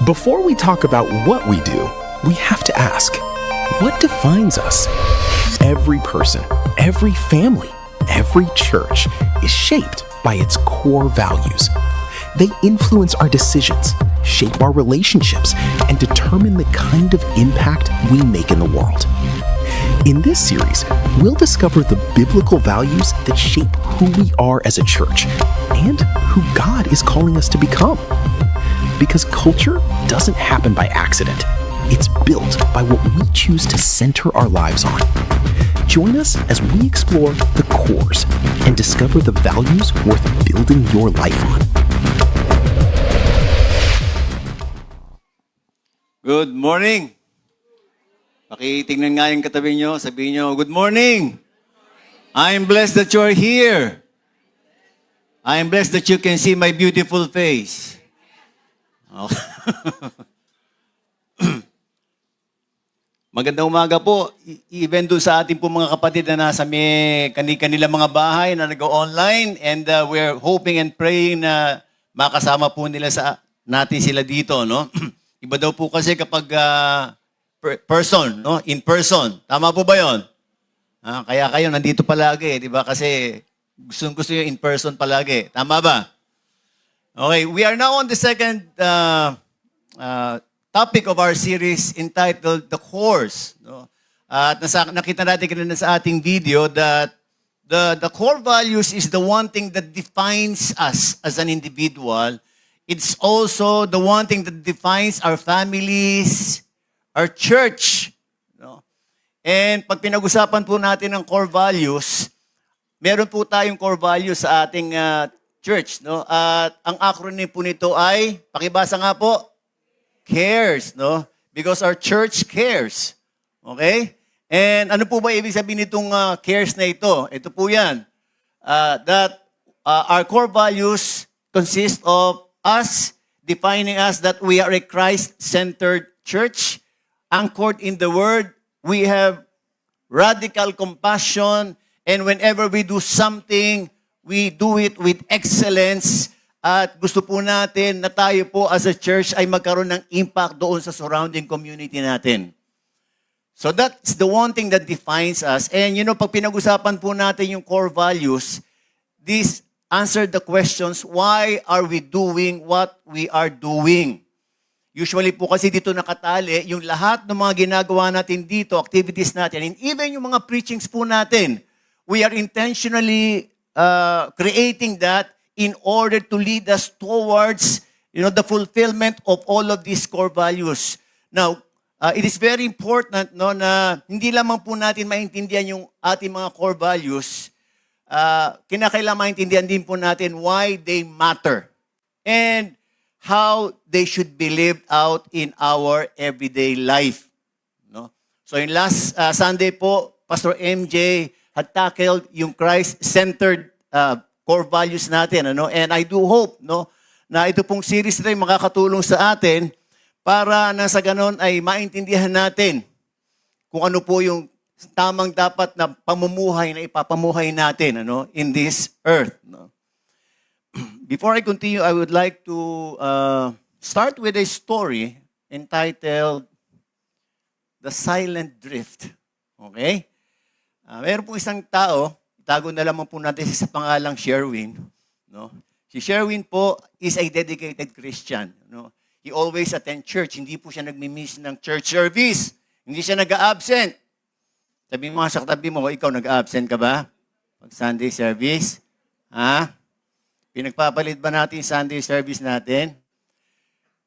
Before we talk about what we do, we have to ask, what defines us? Every person, every family, every church is shaped by its core values. They influence our decisions, shape our relationships, and determine the kind of impact we make in the world. In this series, we'll discover the biblical values that shape who we are as a church and who God is calling us to become. Because culture doesn't happen by accident. It's built by what we choose to center our lives on. Join us as we explore the cores and discover the values worth building your life on. Good morning. Pakitingnan nga yung katabi nyo, sabihin nyo, good morning. I am blessed that you're here. I am blessed that you can see my beautiful face. Okay. Magandang umaga po. Even doon sa ating po mga kapatid na nasa kanilang mga bahay na nag-online, and we're hoping and praying na makasama po nila natin sila dito, no? Iba daw po kasi kapag person, no? In person. Tama po ba 'yon? Kaya kayo nandito palagi, di ba? Kasi gusto yung in person palagi. Tama ba? Okay, we are now on the second topic of our series entitled The Cores. No? At nakita natin kanina sa ating video that the core values is the one thing that defines us as an individual. It's also the one thing that defines our families, our church. No? And pag pinag-usapan po natin ng core values, meron po tayong core values sa ating church. No? At ang acronym po nito ay, pakibasa nga po, cares, no? Because our church cares. Okay? And ano po ba ibig sabihin nitong cares na ito? Ito po yan. That our core values consist of us defining us that we are a Christ-centered church, anchored in the Word. We have radical compassion, and whenever we do something, we do it with excellence. At gusto po natin na tayo po as a church ay magkaroon ng impact doon sa surrounding community natin. So that's the one thing that defines us. And pag pinag-usapan po natin yung core values, this answer the questions, why are we doing what we are doing? Usually po kasi dito nakatali yung lahat ng mga ginagawa natin dito, activities natin, and even yung mga preachings po natin, we are intentionally creating that in order to lead us towards, the fulfillment of all of these core values. Now, it is very important, no, na hindi lamang po natin maintindihan yung ating mga core values, kinakailangan maintindihan din po natin why they matter and how they should be lived out in our everyday life. No? So in last Sunday po, Pastor MJ had tackled yung Christ-centered core values natin, and I do hope, na ito pong series na makakatulong sa atin para na sa ganon ay maintindihan natin kung ano po yung tamang dapat na pamumuhay na ipapamuhay natin, in this earth. No? Before I continue, I would like to start with a story entitled The Silent Drift. Okay? Meron po isang tao, itago na lamang po natin sa pangalang Sherwin. No? Si Sherwin po is a dedicated Christian. No? He always attend church. Hindi po siya nagmi-miss ng church service. Hindi siya nag-a-absent. Sabi mo sa katabi mo, ikaw nag-a-absent ka ba? Pag Sunday service? Pinagpapalit ba natin Sunday service natin?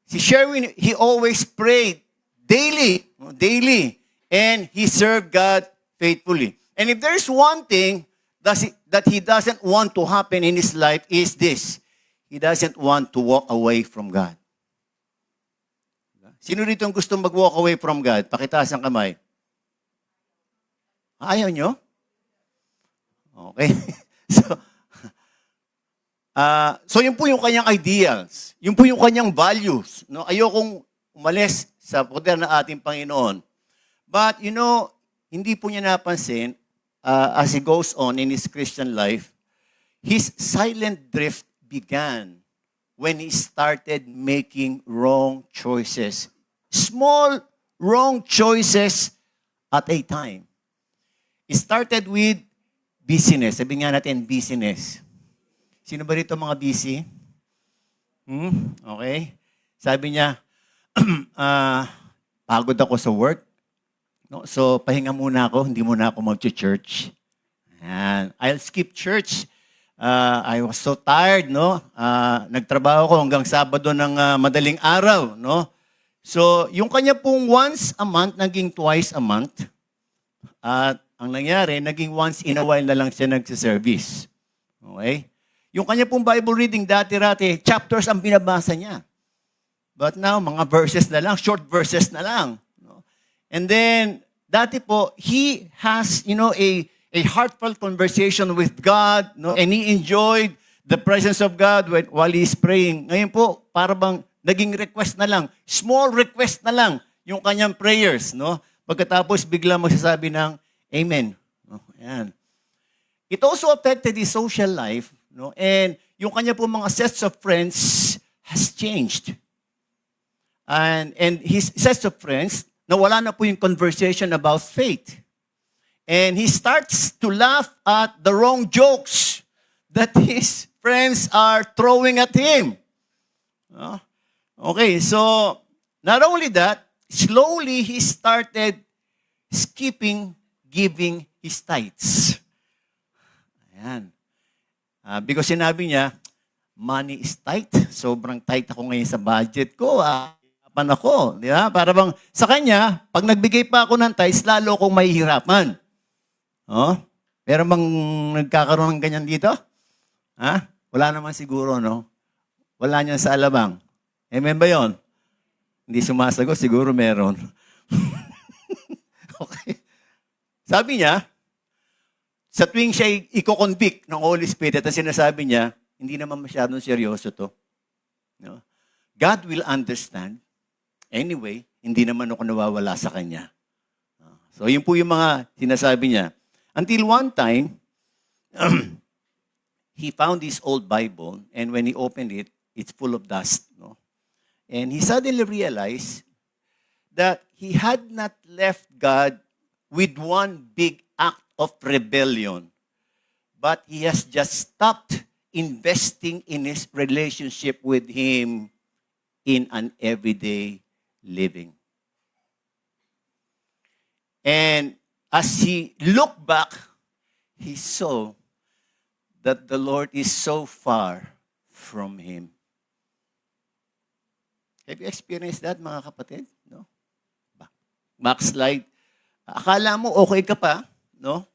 Si Sherwin, he always prayed daily. And he served God faithfully. And if there's one thing that he doesn't want to happen in his life is this. He doesn't want to walk away from God. Sino dito ang gustong mag-walk away from God? Pakitaas ang kamay. Ayaw nyo? Okay. So yun po yung kanyang ideals. Yun po yung kanyang values. No? Ayokong umalis sa poder na ating Panginoon. But, hindi po niya napansin, as he goes on in his Christian life, his silent drift began when he started making wrong choices. Small wrong choices at a time. It started with busyness. Sabi nga natin, busyness. Sino ba rito mga busy? Okay. Sabi niya, pagod ako sa work. No? So, pahinga muna ako. Hindi muna ako mag-church. Ayan. I'll skip church. I was so tired, no? Nagtrabaho ko hanggang Sabado ng madaling araw, no? So, yung kanya pong once a month, naging twice a month. At ang nangyari, naging once in a while na lang siya nagsiservice. Okay? Yung kanya pong Bible reading, dati-rati, chapters ang binabasa niya. But now, mga verses na lang, short verses na lang. No? And then, dati po, he has, a heartfelt conversation with God, no? And he enjoyed the presence of God while he's praying. Ngayon po, para bang naging request na lang, small request na lang, yung kanyang prayers, no? Pagkatapos, bigla magsasabi ng Amen. No? Ayan. It also affected his social life, no? And yung kanya po mga sets of friends has changed. And his sets of friends, nawala na po yung conversation about faith. And he starts to laugh at the wrong jokes that his friends are throwing at him. Okay, so not only that, slowly he started skipping giving his tithes. Ayan. Because sinabi niya, money is tight. Sobrang tight ako ngayon sa budget ko. Hirapan ako. Di ba? Para bang sa kanya, pag nagbigay pa ako ng tithes, lalo akong mahihirapan. Oh? Pero bang nagkakaroon ng ganyan dito? Ha? Wala naman siguro, no? Wala niyan sa alabang. Amen ba yun? Hindi sumasagot, siguro meron. Okay. Sabi niya, sa tuwing siya i-convict ng Holy Spirit at sinasabi niya, hindi naman masyadong seryoso to. No? God will understand. Anyway, hindi naman ako nawawala sa Kanya. So, yun po yung mga sinasabi niya. Until one time, he found his old Bible, and when he opened it, it's full of dust. No? And he suddenly realized that he had not left God with one big act of rebellion, but he has just stopped investing in his relationship with Him in an everyday living. And as he looked back, he saw that the Lord is so far from him. Have you experienced that, mga kapatid? No? Backslide. Akala mo okay ka pa, no?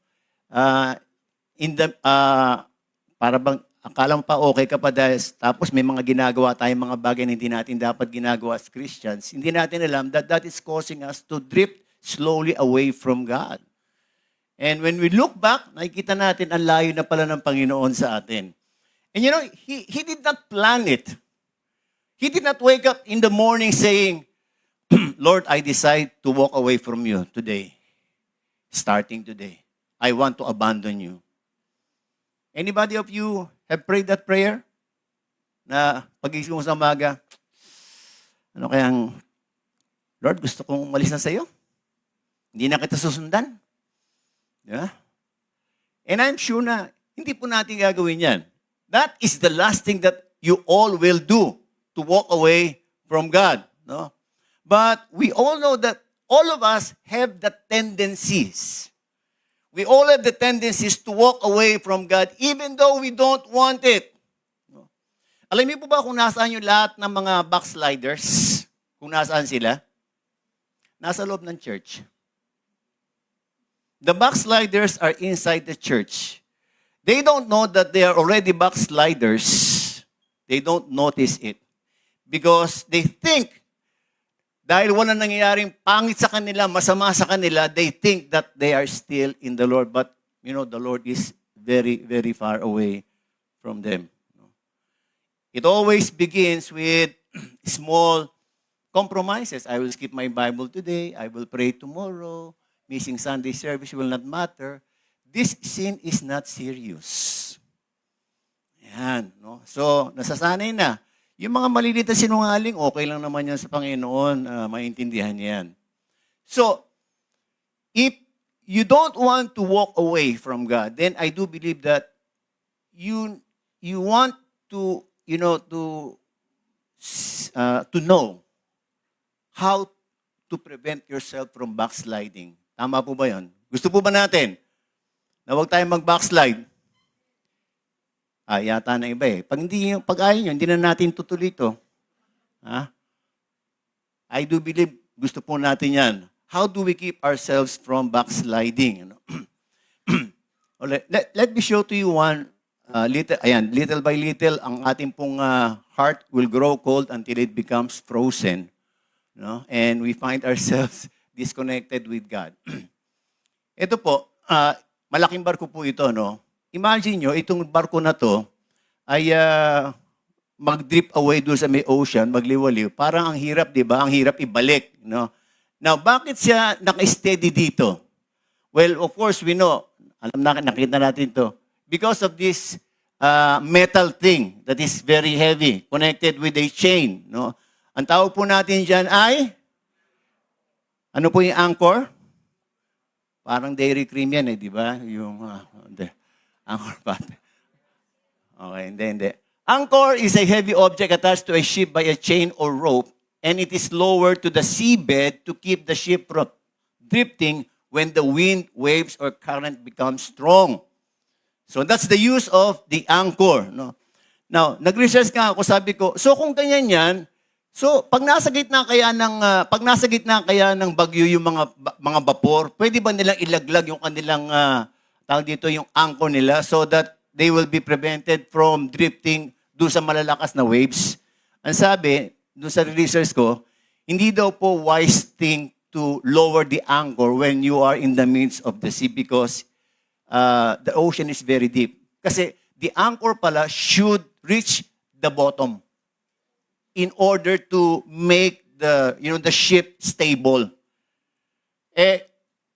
Para bang akala mo pa okay ka pa dahil tapos may mga ginagawa tayong mga bagay na hindi natin dapat ginagawa as Christians. Hindi natin alam that is causing us to drift slowly away from God. And when we look back, nakikita natin ang layo na pala ng Panginoon sa atin. And He did not plan it. He did not wake up in the morning saying, Lord, I decide to walk away from you today. Starting today. I want to abandon you. Anybody of you have prayed that prayer? Na pag-isip mo sa umaga, Lord, gusto kong umalis na sa'yo. Hindi na kita susundan. Yeah? And I'm sure na hindi po natin gagawin yan. That is the last thing that you all will do, to walk away from God. No? But we all know that all of us have the tendencies. We all have the tendencies to walk away from God even though we don't want it. No? Alam niyo po ba kung nasaan yung lahat ng mga backsliders? Kung nasaan sila? Nasa loob ng church. The backsliders are inside the church. They don't know that they are already backsliders. They don't notice it. Because they think, dahil wala nangyayaring pangit sa kanila, masama sa kanila, they think that they are still in the Lord. But, the Lord is very, very far away from them. It always begins with small compromises. I will skip my Bible today. I will pray tomorrow. Missing Sunday service will not matter. This sin is not serious. Yan, no? So, nasasanay na. Yung mga maliliit na sinungaling, okay lang naman yan sa Panginoon. Maintindihan niya yan. So, if you don't want to walk away from God, then I do believe that you want to, to know how to prevent yourself from backsliding. Tama po ba yun? Gusto po ba natin na huwag tayong mag-backslide? Yata na iba eh. Pag ayaw nyo, hindi na natin tutuloy ito. Ha? I do believe gusto po natin yan. How do we keep ourselves from backsliding? Let me show to you one little by little, ang ating pong heart will grow cold until it becomes frozen. No? And we find ourselves disconnected with God. Ito po, malaking barko po ito, no? Imagine nyo, itong barko na to ay mag-drip away doon sa may ocean, magliwaliw. Parang ang hirap, di ba? Ang hirap ibalik, no? Now, bakit siya naka-steady dito? Well, of course, we know. Nakita natin to. Because of this metal thing that is very heavy, connected with a chain, no? Ang tawag po natin dyan ay, ano po yung anchor? Parang dairy cream yan eh, di ba? Yung, anchor pa. Okay, hindi. Anchor is a heavy object attached to a ship by a chain or rope, and it is lowered to the seabed to keep the ship from drifting when the wind, waves, or current become strong. So that's the use of the anchor. No? Now, nag-research nga ako, sabi ko, so kung ganyan yan, so pag nasa gitna kaya ng bagyo yung mga vapor, pwede ba nilang ilaglag yung kanilang tawag dito yung anchor nila so that they will be prevented from drifting doon sa malalakas na waves? Ang sabi, doon sa research ko, hindi daw po wise thing to lower the anchor when you are in the midst of the sea because the ocean is very deep. Kasi the anchor pala should reach the bottom in order to make the ship stable.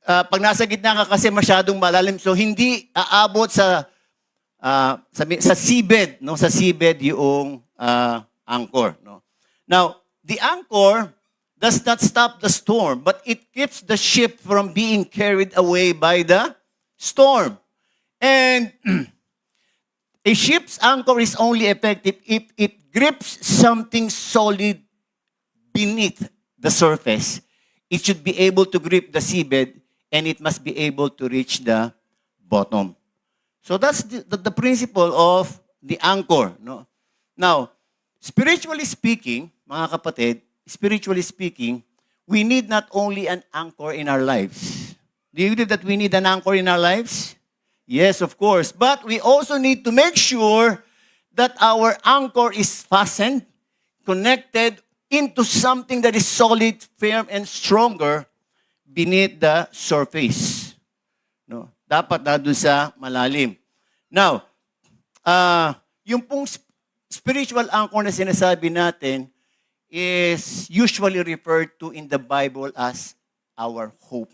Pag nasa gitna ka kasi masyadong malalim, so hindi aabot sa seabed, no? Sa seabed yung anchor, no? Now, the anchor does not stop the storm, but it keeps the ship from being carried away by the storm. And a ship's anchor is only effective if it grips something solid beneath the surface. It should be able to grip the seabed and it must be able to reach the bottom. So that's the principle of the anchor. No? Now, spiritually speaking, mga kapatid, we need not only an anchor in our lives. Do you believe that we need an anchor in our lives? Yes, of course. But we also need to make sure that our anchor is fastened, connected into something that is solid, firm, and stronger beneath the surface. No? Dapat na doon sa malalim. Now, yung pong spiritual anchor na sinasabi natin is usually referred to in the Bible as our hope.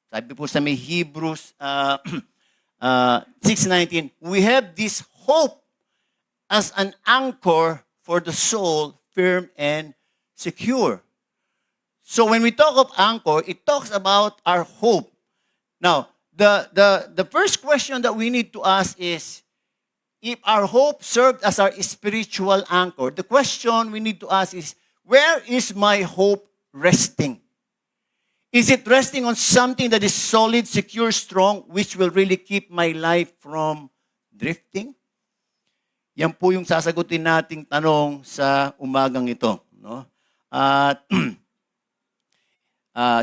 Sabi po sa may Hebrews 6:19, we have this hope as an anchor for the soul, firm and secure. So when we talk of anchor, it talks about our hope. Now, the first question that we need to ask is, if our hope served as our spiritual anchor, the question we need to ask is, where is my hope resting? Is it resting on something that is solid, secure, strong, which will really keep my life from drifting? Yan po yung sasagutin nating tanong sa umagang ito. No? At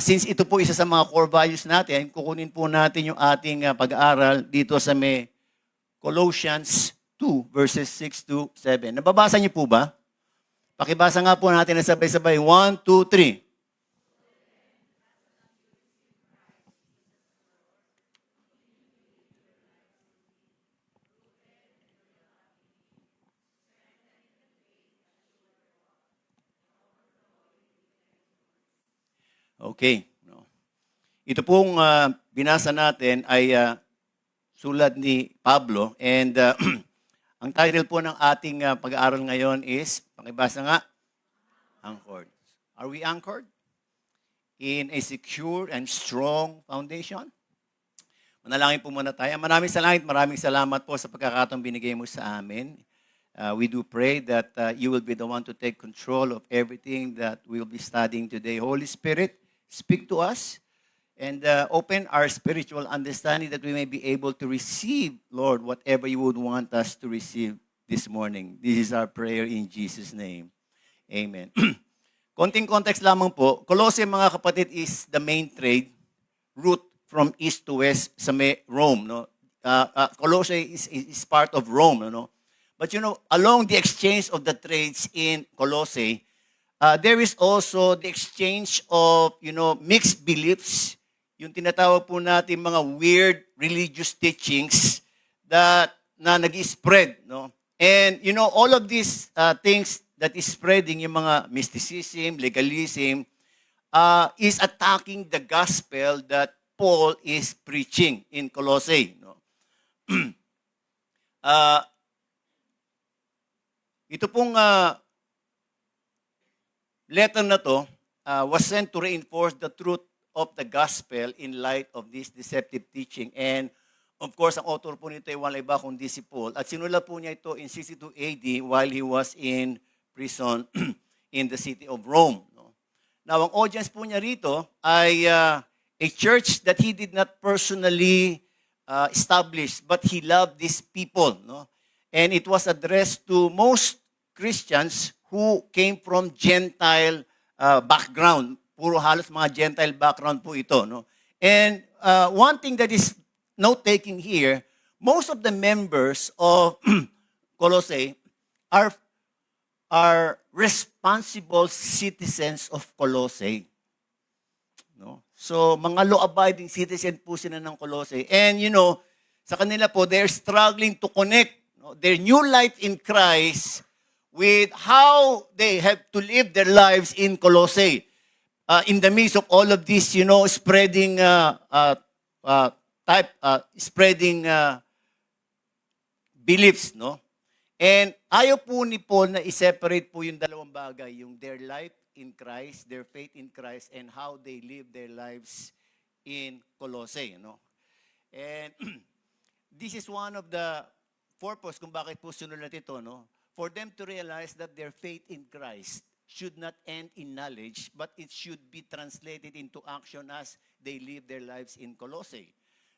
since ito po isa sa mga core values natin, kukunin po natin yung ating pag-aaral dito sa may Colossians 2, verses 6 to 7. Nababasa niyo po ba? Pakibasa nga po natin na sabay-sabay. 1, 2, 3. Okay. No. Ito pong binasa natin ay sulat ni Pablo and Ang title po ng ating pag-aaral ngayon is, pakibasa nga, Anchored. Are we anchored in a secure and strong foundation? Manalangin po muna tayo. Maraming salamat po sa pagkakataong binigay mo sa amin. We do pray that you will be the one to take control of everything that we will be studying today. Holy Spirit, speak to us and open our spiritual understanding that we may be able to receive, Lord, whatever you would want us to receive this morning. This is our prayer in Jesus' name. Amen. Konting context lamang po. Colossae, mga kapatid, is the main trade route from east to west sa Rome. No? Colossae is part of Rome. No? But along the exchange of the trades in Colossae, there is also the exchange of, mixed beliefs, yung tinatawag po natin mga weird religious teachings na nag-spread. No? And, all of these things that is spreading, yung mga mysticism, legalism, is attacking the gospel that Paul is preaching in Colossae. No? Ito pong letter na to was sent to reinforce the truth of the gospel in light of this deceptive teaching. And of course, ang author po nito ay walang iba kundi si Paul. At sinula po niya ito in 62 AD while he was in prison in the city of Rome. No? Now, ang audience po niya rito ay a church that he did not personally establish, but he loved these people. No? And it was addressed to most Christians who came from Gentile background. Puro halos mga Gentile background po ito. No? And one thing that is note-taking here, most of the members of Colossae are responsible citizens of Colossae. No? So, mga law-abiding citizen po sila ng Colossae. And sa kanila po, they're struggling to connect their new life in Christ with how they have to live their lives in Colossae. In the midst of all of this, spreading beliefs, no? And ayaw po ni Paul na i-separate po yung dalawang bagay, yung their life in Christ, their faith in Christ, and how they live their lives in Colossae, no? And this is one of the purpose kung bakit po sinulat ito, no? For them to realize that their faith in Christ should not end in knowledge, but it should be translated into action as they live their lives in Colossae.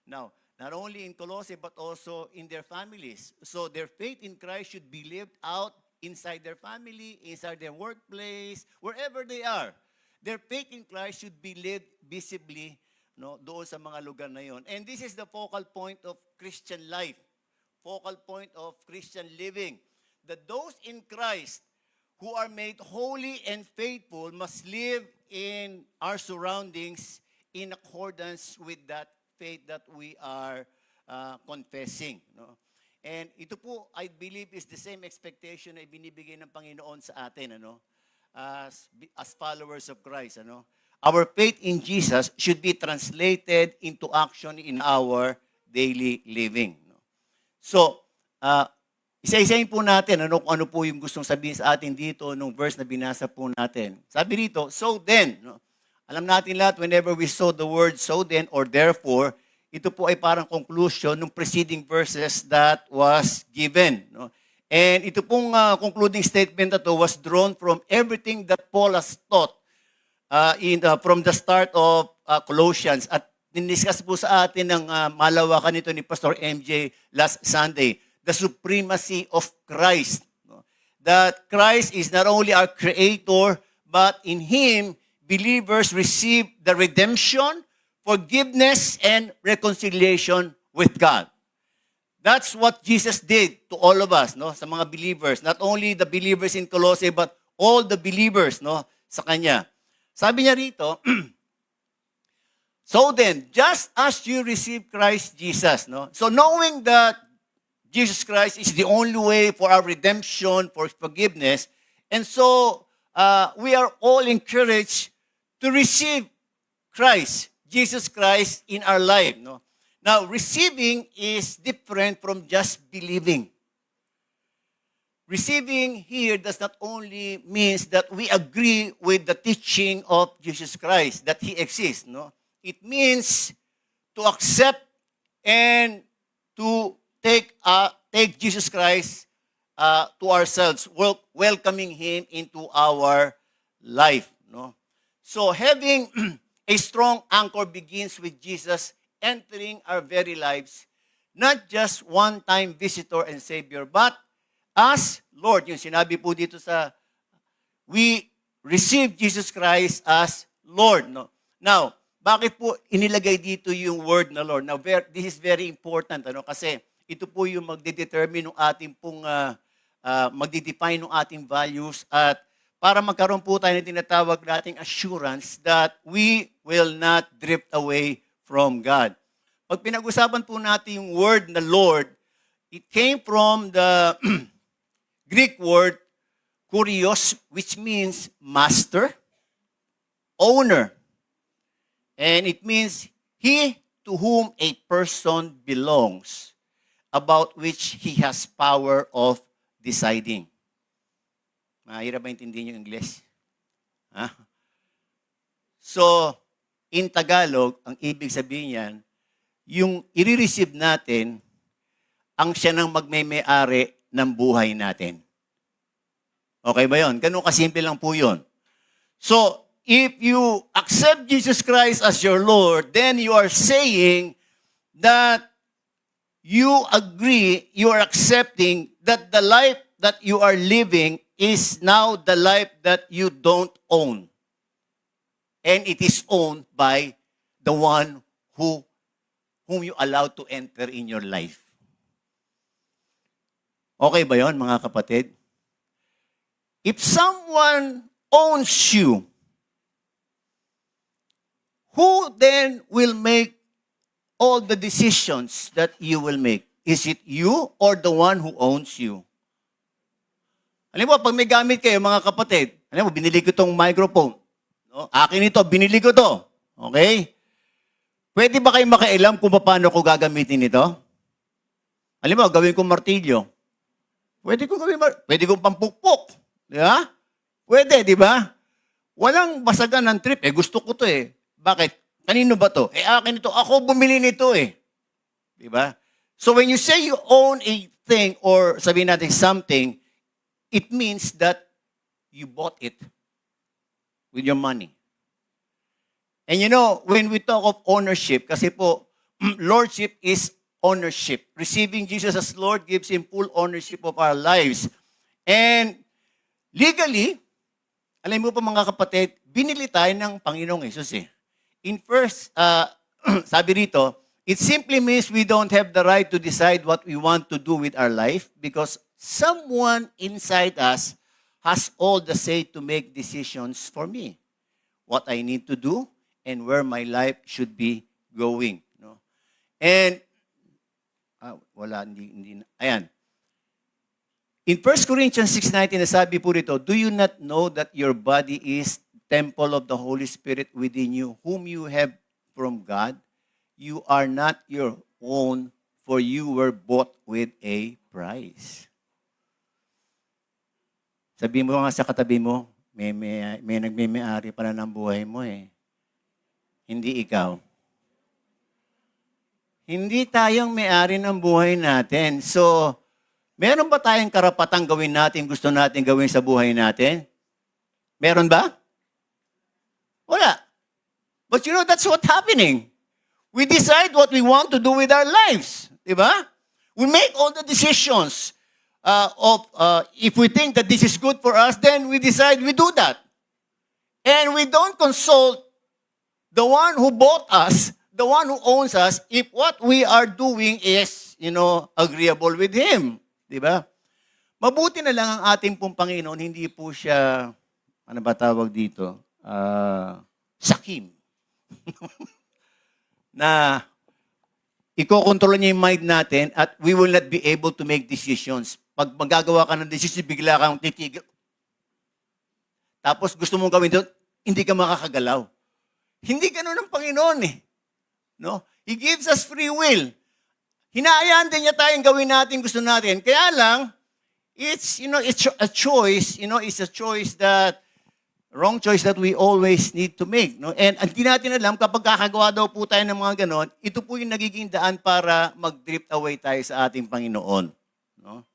Now, not only in Colossae, but also in their families. So their faith in Christ should be lived out inside their family, inside their workplace, wherever they are. Their faith in Christ should be lived visibly, doon sa mga lugar na yon. And this is the focal point of Christian life, focal point of Christian living. That those in Christ who are made holy and faithful must live in our surroundings in accordance with that faith that we are confessing. No? And ito po, I believe, is the same expectation na ibinibigay ng Panginoon sa atin, as followers of Christ. Our faith in Jesus should be translated into action in our daily living. No? So, isa-isahin po natin ano po yung gustong sabihin sa atin dito nung verse na binasa po natin. Sabi dito, so then, alam natin lahat whenever we saw the word so then or therefore, ito po ay parang conclusion ng preceding verses that was given. No? And ito pong concluding statement na to was drawn from everything that Paul has taught from the start of Colossians. At diniscuss po sa atin ng malawakan nito ni Pastor MJ last Sunday. The supremacy of Christ. No? That Christ is not only our creator, but in Him, believers receive the redemption, forgiveness, and reconciliation with God. That's what Jesus did to all of us, sa mga believers. Not only the believers in Colossae, but all the believers, sa Kanya. Sabi niya rito, so then, just as you receive Christ Jesus, so knowing that Jesus Christ is the only way for our redemption, for forgiveness. And so, we are all encouraged to receive Christ, Jesus Christ, in our life. No? Now, receiving is different from just believing. receiving here does not only means that we agree with the teaching of Jesus Christ, that He exists, no? It means to accept and to take Jesus Christ to ourselves, welcoming Him into our life, no? So having a strong anchor begins with Jesus entering our very lives, not just one-time visitor and Savior, but as Lord. Yung sinabi po dito we receive Jesus Christ as Lord, no? Now, bakit po inilagay dito yung word na Lord? Now, this is very important, ano? Kasi ito po yung magdedetermine ng ating pong, magdedefine ng ating values at para magkaroon po tayo ng tinatawag nating assurance that we will not drift away from God. Pag pinag-usapan po natin yung word na Lord, it came from the Greek word kurios, which means master, owner. And it means he to whom a person belongs, about which he has power of deciding. Mahirap ba intindihin yung English? Ha? So, in Tagalog, ang ibig sabihin yan, yung i-receive natin, ang siya nang magmay-ari ng buhay natin. Okay ba yun? Ganun kasimple lang po yun. So, if you accept Jesus Christ as your Lord, then you are saying that you agree, you are accepting that the life that you are living is now the life that you don't own. And it is owned by the one whom you allow to enter in your life. Okay ba yon, mga kapatid? If someone owns you, who then will make all the decisions that you will make? Is it you or the one who owns you? Alam mo, pag may gamit kayo, mga kapatid, alam mo, binili ko itong microphone. No? Akin ito, binili ko to. Okay? Pwede ba kayo makialam kung paano ko gagamitin ito? Alam mo, gawin kong martilyo. Pwede kong pampukpok. Di ba? Pwede, di ba? Walang basagan ng trip. Gusto ko to eh. Bakit? Kanino ba to? Akin ito. Ako bumili nito eh. Di ba? So when you say you own a thing or sabihin natin something, it means that you bought it with your money. And you know, when we talk of ownership, kasi po, lordship is ownership. Receiving Jesus as Lord gives Him full ownership of our lives. And legally, alam mo pa mga kapatid, binili tayo ng Panginoong Jesus eh. In first, sabi rito, it simply means we don't have the right to decide what we want to do with our life because someone inside us has all the say to make decisions for me. What I need to do and where my life should be going. No? And, ayan. In 1 Corinthians 6:19, nasabi po rito, do you not know that your body is temple of the Holy Spirit within you, whom you have from God? You are not your own, for you were bought with a price. Sabi mo nga sa katabi mo, may nagmimay-ari pala ng buhay mo eh. Hindi ikaw. Hindi tayong may-ari ng buhay natin. So, meron ba tayong karapatang gawin natin, gusto natin gawin sa buhay natin? Meron ba? Wala. But you know, that's what's happening. We decide what we want to do with our lives. Diba? We make all the decisions. If we think that this is good for us, then we decide we do that. And we don't consult the one who bought us, the one who owns us, if what we are doing is, agreeable with Him. Diba? Mabuti na lang ang ating pong Panginoon, hindi po siya, ano ba tawag dito? Sakim. Na ikokontrol niya yung mind natin at we will not be able to make decisions. Pag magagawa ka ng decision, bigla kang titigil. Tapos gusto mong gawin doon, hindi ka makakagalaw. Hindi ganun ang Panginoon eh. No? He gives us free will. Hinahayaan din niya tayong gawin natin gusto natin. Kaya lang, It's, it's a choice, it's a choice that, wrong choice that we always need to make. No? And hindi natin alam, kapag kakagawa daw po tayo ng mga ganon, ito po yung nagiging daan para mag-drift away tayo sa ating Panginoon. No?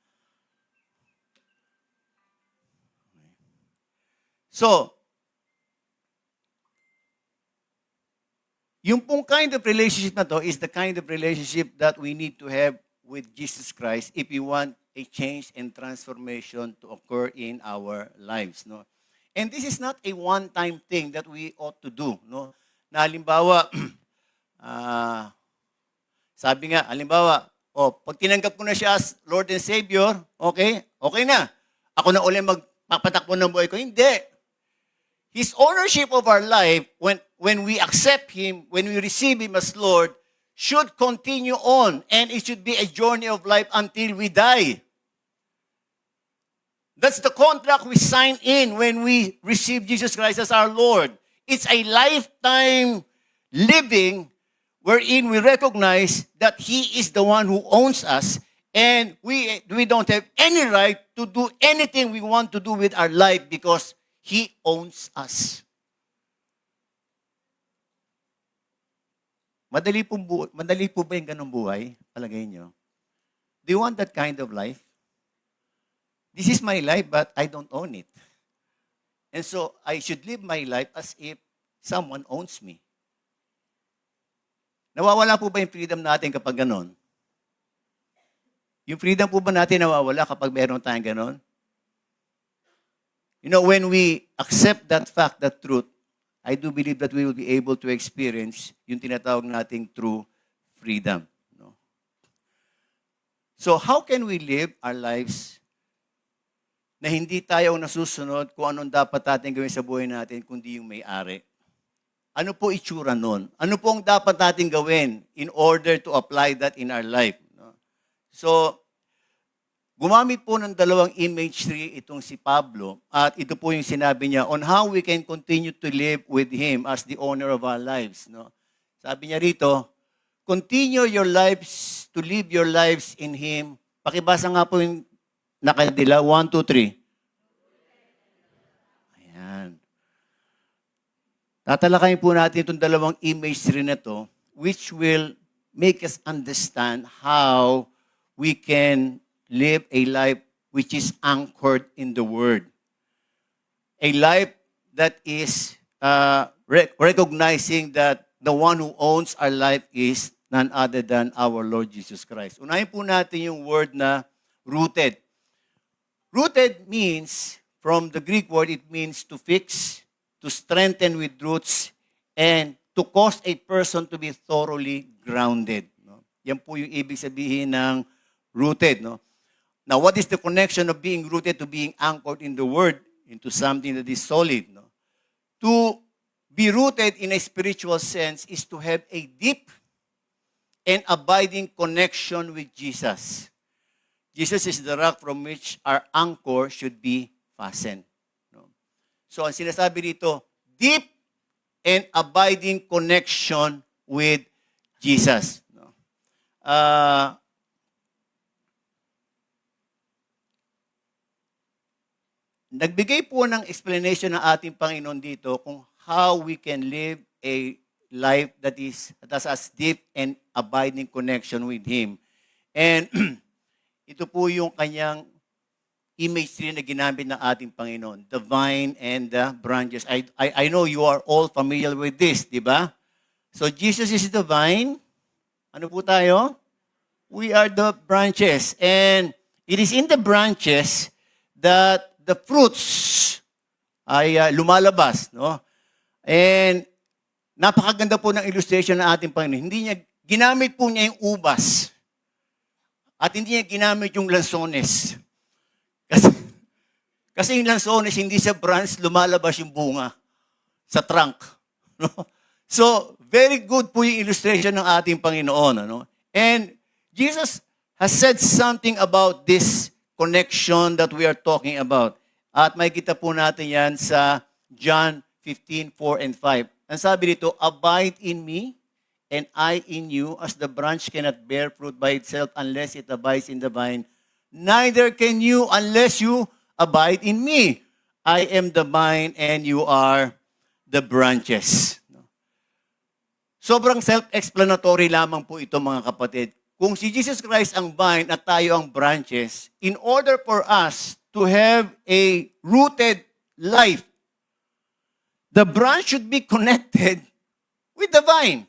So, yung pong kind of relationship na to is the kind of relationship that we need to have with Jesus Christ if we want a change and transformation to occur in our lives. No? And this is not a one-time thing that we ought to do. No? Na halimbawa, sabi nga, halimbawa, pag tinanggap ko na siya as Lord and Savior, okay na. Ako na ulit magpapatakbo ng buhay ko. Hindi. His ownership of our life, when we accept Him, when we receive Him as Lord, should continue on. And it should be a journey of life until we die. That's the contract we sign in when we receive Jesus Christ as our Lord. It's a lifetime living wherein we recognize that He is the one who owns us and we don't have any right to do anything we want to do with our life because He owns us. Madali po ba yung ganong buhay? Palagay nyo. Do you want that kind of life? This is my life, but I don't own it. And so, I should live my life as if someone owns me. Nawawala po ba yung freedom natin kapag ganon? Yung freedom po ba natin nawawala kapag meron tayong ganon? When we accept that fact, that truth, I do believe that we will be able to experience yung tinatawag nating true freedom. No? So, how can we live our lives na hindi tayo nasusunod kung anong dapat natin gawin sa buhay natin, kundi yung may-ari? Ano po itsura nun? Ano po ang dapat natin gawin in order to apply that in our life? No? So, gumamit po ng dalawang imagery itong si Pablo at ito po yung sinabi niya on how we can continue to live with Him as the owner of our lives. No? Sabi niya rito, continue your lives to live your lives in Him. Pakibasa nga po yung nakadila. 1, 2, 3. Ayan. Tatalakayin po natin itong dalawang imagery na to which will make us understand how we can live a life which is anchored in the Word. A life that is recognizing that the one who owns our life is none other than our Lord Jesus Christ. Unahin po natin yung word na rooted. Rooted means, from the Greek word, it means to fix, to strengthen with roots, and to cause a person to be thoroughly grounded. No? Yan po yung ibig sabihin ng rooted. No? Now, what is the connection of being rooted to being anchored in the Word, into something that is solid? No? To be rooted in a spiritual sense is to have a deep and abiding connection with Jesus. Jesus is the rock from which our anchor should be fastened. No? So, ang sinasabi dito, deep and abiding connection with Jesus. No? Nagbigay po ng explanation ng ating Panginoon dito kung how we can live a life that has a deep and abiding connection with Him. And ito po yung kanyang imagery na ginamit ng ating Panginoon, the vine and the branches. I know you are all familiar with this, di ba? So Jesus is the vine. Ano po tayo? We are the branches. And it is in the branches that the fruits ay lumalabas, no? And napakaganda po ng illustration ng ating Panginoon. Ginamit po niya yung ubas. At hindi niya ginamit yung lansones. Kasi yung lansones, hindi sa branch lumalabas yung bunga sa trunk. No? So, very good po yung illustration ng ating Panginoon. Ano? And Jesus has said something about this connection that we are talking about. At makikita po natin yan sa John 15:4 and 5. Ang sabi dito, abide in me, and I in you, as the branch cannot bear fruit by itself unless it abides in the vine, neither can you unless you abide in me. I am the vine and you are the branches. Sobrang self-explanatory lamang po ito mga kapatid. Kung si Jesus Christ ang vine at tayo ang branches, in order for us to have a rooted life, the branch should be connected with the vine.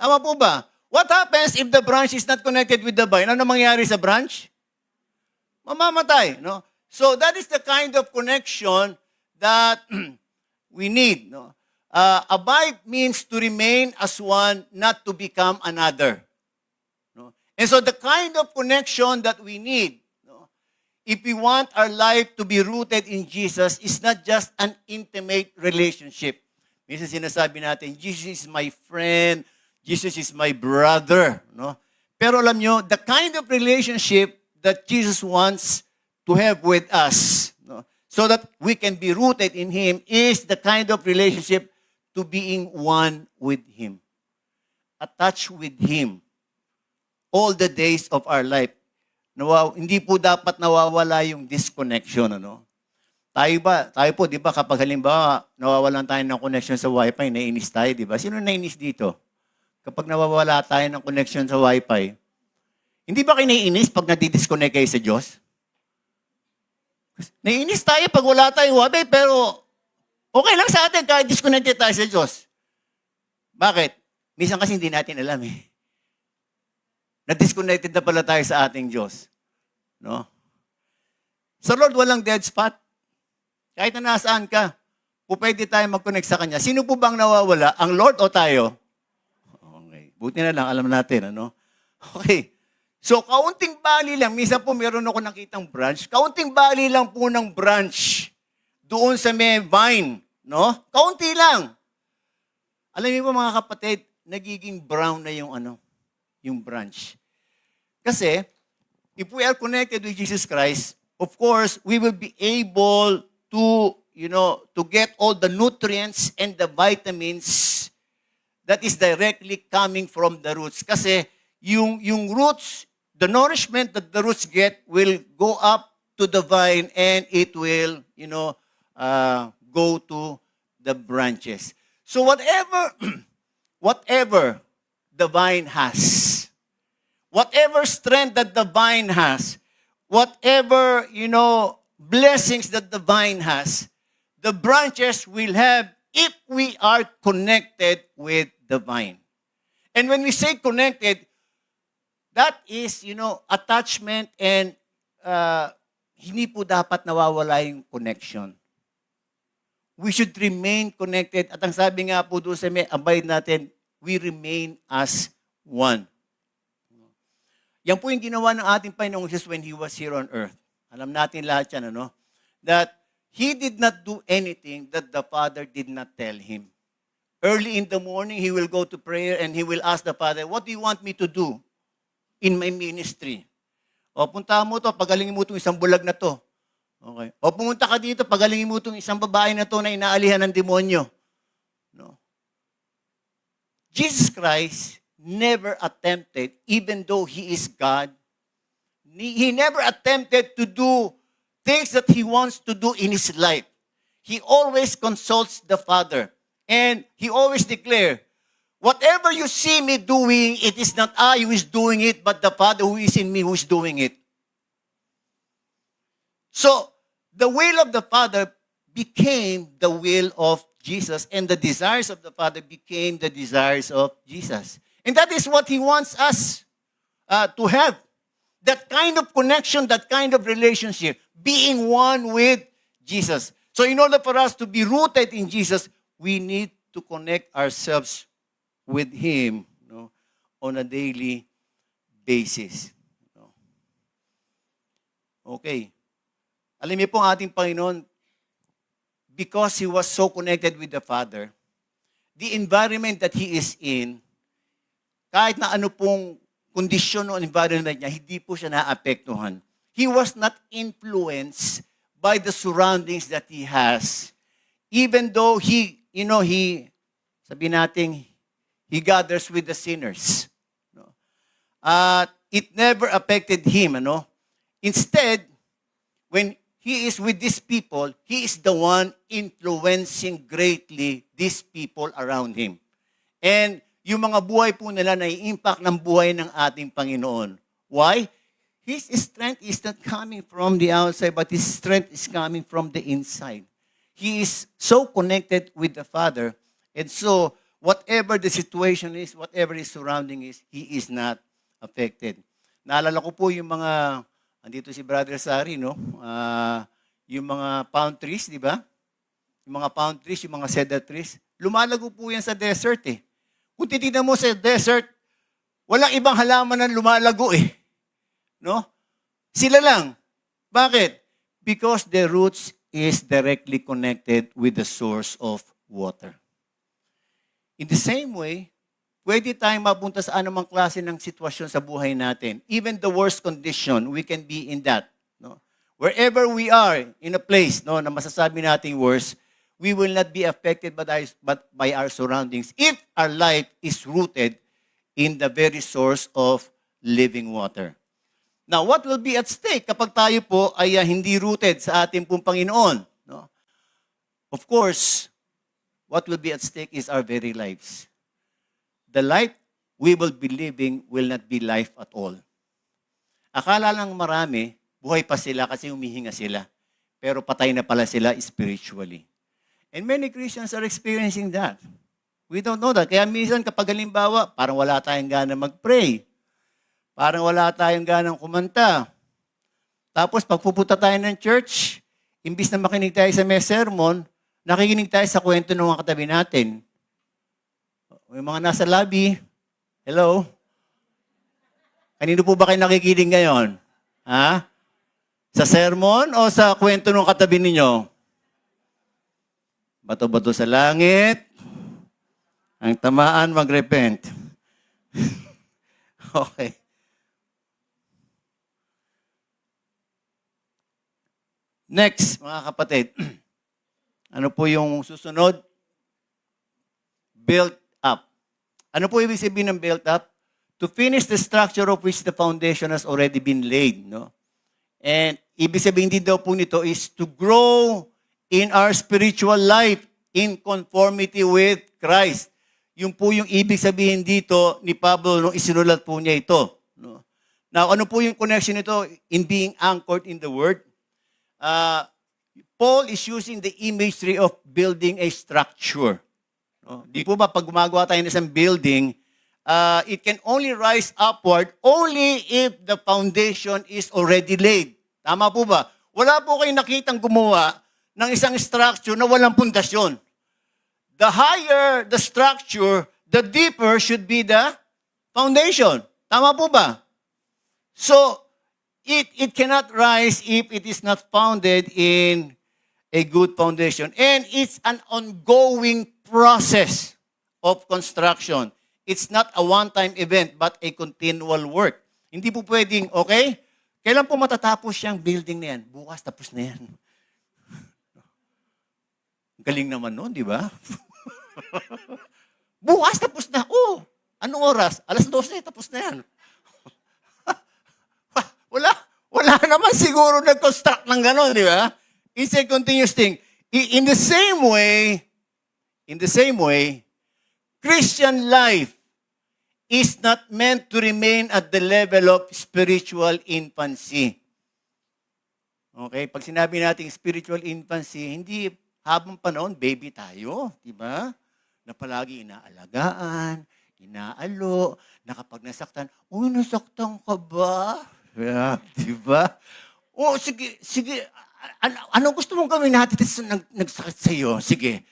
Tama po ba? What happens if the branch is not connected with the vine? Ano mangyayari sa branch? Mamamatay. No? So that is the kind of connection that we need. No? Abide means to remain as one, not to become another. No? And so the kind of connection that we need, no, if we want our life to be rooted in Jesus, is not just an intimate relationship. Minsan sinasabi natin, Jesus is my friend, Jesus is my brother. No? Pero alam nyo, the kind of relationship that Jesus wants to have with us, no, so that we can be rooted in Him, is the kind of relationship to being one with Him. Attached with Him all the days of our life. Hindi po dapat nawawala yung disconnection. Ano? Tayo po, di ba, kapag halimbawa, nawawalan tayo ng connection sa Wi-Fi, nainis tayo, di ba? Sino nainis dito? Kapag nawawala tayo ng connection sa Wi-Fi, hindi ba kayo naiinis pag nadidisconnect kayo sa Diyos? Naiinis tayo pag wala tayong Wi-Fi, pero okay lang sa atin kahit disconnected tayo sa Diyos. Bakit? Minsan kasi hindi natin alam na-disconnected na pala tayo sa ating Diyos. No? Sa Lord, walang dead spot. Kahit na nasaan ka, pwede tayo mag-connect sa Kanya. Sino po bang nawawala? Ang Lord o tayo? Okay. Buti na lang, alam natin. Ano? Okay. So, kaunting bali lang. Minsan po meron ako nakitang branch. Kaunting bali lang po ng branch doon sa may vine. No? Kaunti lang. Alam niyo po mga kapatid, nagiging brown na yung branch. Kasi, if we are connected with Jesus Christ, of course, we will be able to, to get all the nutrients and the vitamins that is directly coming from the roots. Kasi, yung roots, the nourishment that the roots get will go up to the vine and it will, go to the branches. So whatever the vine has, whatever strength that the vine has, whatever, blessings that the vine has, the branches will have if we are connected with the vine. And when we say connected, that is, attachment and hindi po dapat nawawala yung connection. We should remain connected. At ang sabi nga po doon sa may abide natin, we remain as one. Yan po yung ginawa ng ating Panginoong Jesus when He was here on earth. Alam natin lahat yan, that He did not do anything that the Father did not tell Him. Early in the morning, He will go to prayer and He will ask the Father, what do you want me to do in my ministry? O, punta mo to, pagalingin mo itong isang bulag na to. Okay. O, pumunta ka dito, pagalingin mo itong isang babae na to na inaalihan ng demonyo. No? Jesus Christ never attempted, even though He is God, He never attempted to do things that He wants to do in His life. He always consults the Father. And He always declares, whatever you see me doing, it is not I who is doing it, but the Father who is in me who is doing it. So, the will of the Father became the will of Jesus, and the desires of the Father became the desires of Jesus. And that is what He wants us to have. That kind of connection, that kind of relationship, being one with Jesus. So, in order for us to be rooted in Jesus, we need to connect ourselves with Him on a daily basis. Okay. Alam niyo po ang ating Panginoon, because He was so connected with the Father, the environment that He is in, kahit na ano pong kondisyon o environment niya, hindi po siya naapektuhan. He was not influenced by the surroundings that He has. Even though He sabi natin, He gathers with the sinners. It never affected Him, Instead, when he is with these people, he is the one influencing greatly these people around him. And yung mga buhay po nila na i-impact ng buhay ng ating Panginoon. Why? His strength is not coming from the outside, but his strength is coming from the inside. He is so connected with the Father, and so whatever the situation is, whatever his surrounding is, he is not affected. Naalala ko po yung mga, andito si Brother Sari, no? Yung mga palm trees, di ba? Yung mga palm trees, yung mga cedar trees, lumalago po yan sa desert eh. Kung titignan mo sa desert, walang ibang halaman na lumalago eh. No? Sila lang. Bakit? Because the roots is directly connected with the source of water. In the same way, pwede tayong mapunta sa anumang klase ng sitwasyon sa buhay natin. Even the worst condition, we can be in that. No? Wherever we are in a place no, na masasabi nating worst, we will not be affected but by our surroundings if our life is rooted in the very source of living water. Now, what will be at stake kapag tayo po ay hindi rooted sa ating pong Panginoon? No? Of course, what will be at stake is our very lives. The life we will be living will not be life at all. Akala lang marami, buhay pa sila kasi humihinga sila. Pero patay na pala sila spiritually. And many Christians are experiencing that. We don't know that. Kaya minsan kapag halimbawa, parang wala tayong gana mag-pray. Parang wala tayong ganang kumanta. Tapos pagpupunta tayo ng church, imbis na makinig tayo sa may sermon, nakikinig tayo sa kwento ng mga katabi natin. Yung mga nasa lobby, hello? Kanino po ba kayo nakikinig ngayon? Ha? Sa sermon o sa kwento ng katabi ninyo? Bato-bato sa langit, ang tamaan mag-repent. Okay. Next, mga kapatid, ano po yung susunod? Built up. Ano po ibig sabihin ng built up? To finish the structure of which the foundation has already been laid. No? And ibig sabihin din daw po nito is to grow in our spiritual life in conformity with Christ. Yung po yung ibig sabihin dito ni Pablo nung isinulat po niya ito. No? Now, ano po yung connection nito in being anchored in the Word? Paul is using the imagery of building a structure. No? Di po ba pag gumagawa tayo ng isang building, it can only rise upward only if the foundation is already laid. Tama po ba? Wala po kayong nakitang gumawa ng isang structure na walang pundasyon. The higher the structure, the deeper should be the foundation. Tama po ba? So, it cannot rise if it is not founded in a good foundation. And it's an ongoing process of construction. It's not a one-time event, but a continual work. Hindi po pwedeng, okay, kailan po matatapos yung building na yan? Bukas, tapos na yan. Galing naman nun, di ba? Bukas, tapos na. Oh, anong oras? 12:00, tapos na yan. Wala naman siguro nag-construct ng gano'n, di ba? It's a continuous thing. In the same way, Christian life is not meant to remain at the level of spiritual infancy. Okay? Pag sinabi natin spiritual infancy, hindi habang panahon, baby tayo, di ba? Na palagi inaalagaan, inaalo, na kapag nasaktan, uy, nasaktan ka ba? Yeah, di ba? Oh, sige. Ano gusto mong gawin natin nagsakit sa iyo? Sige.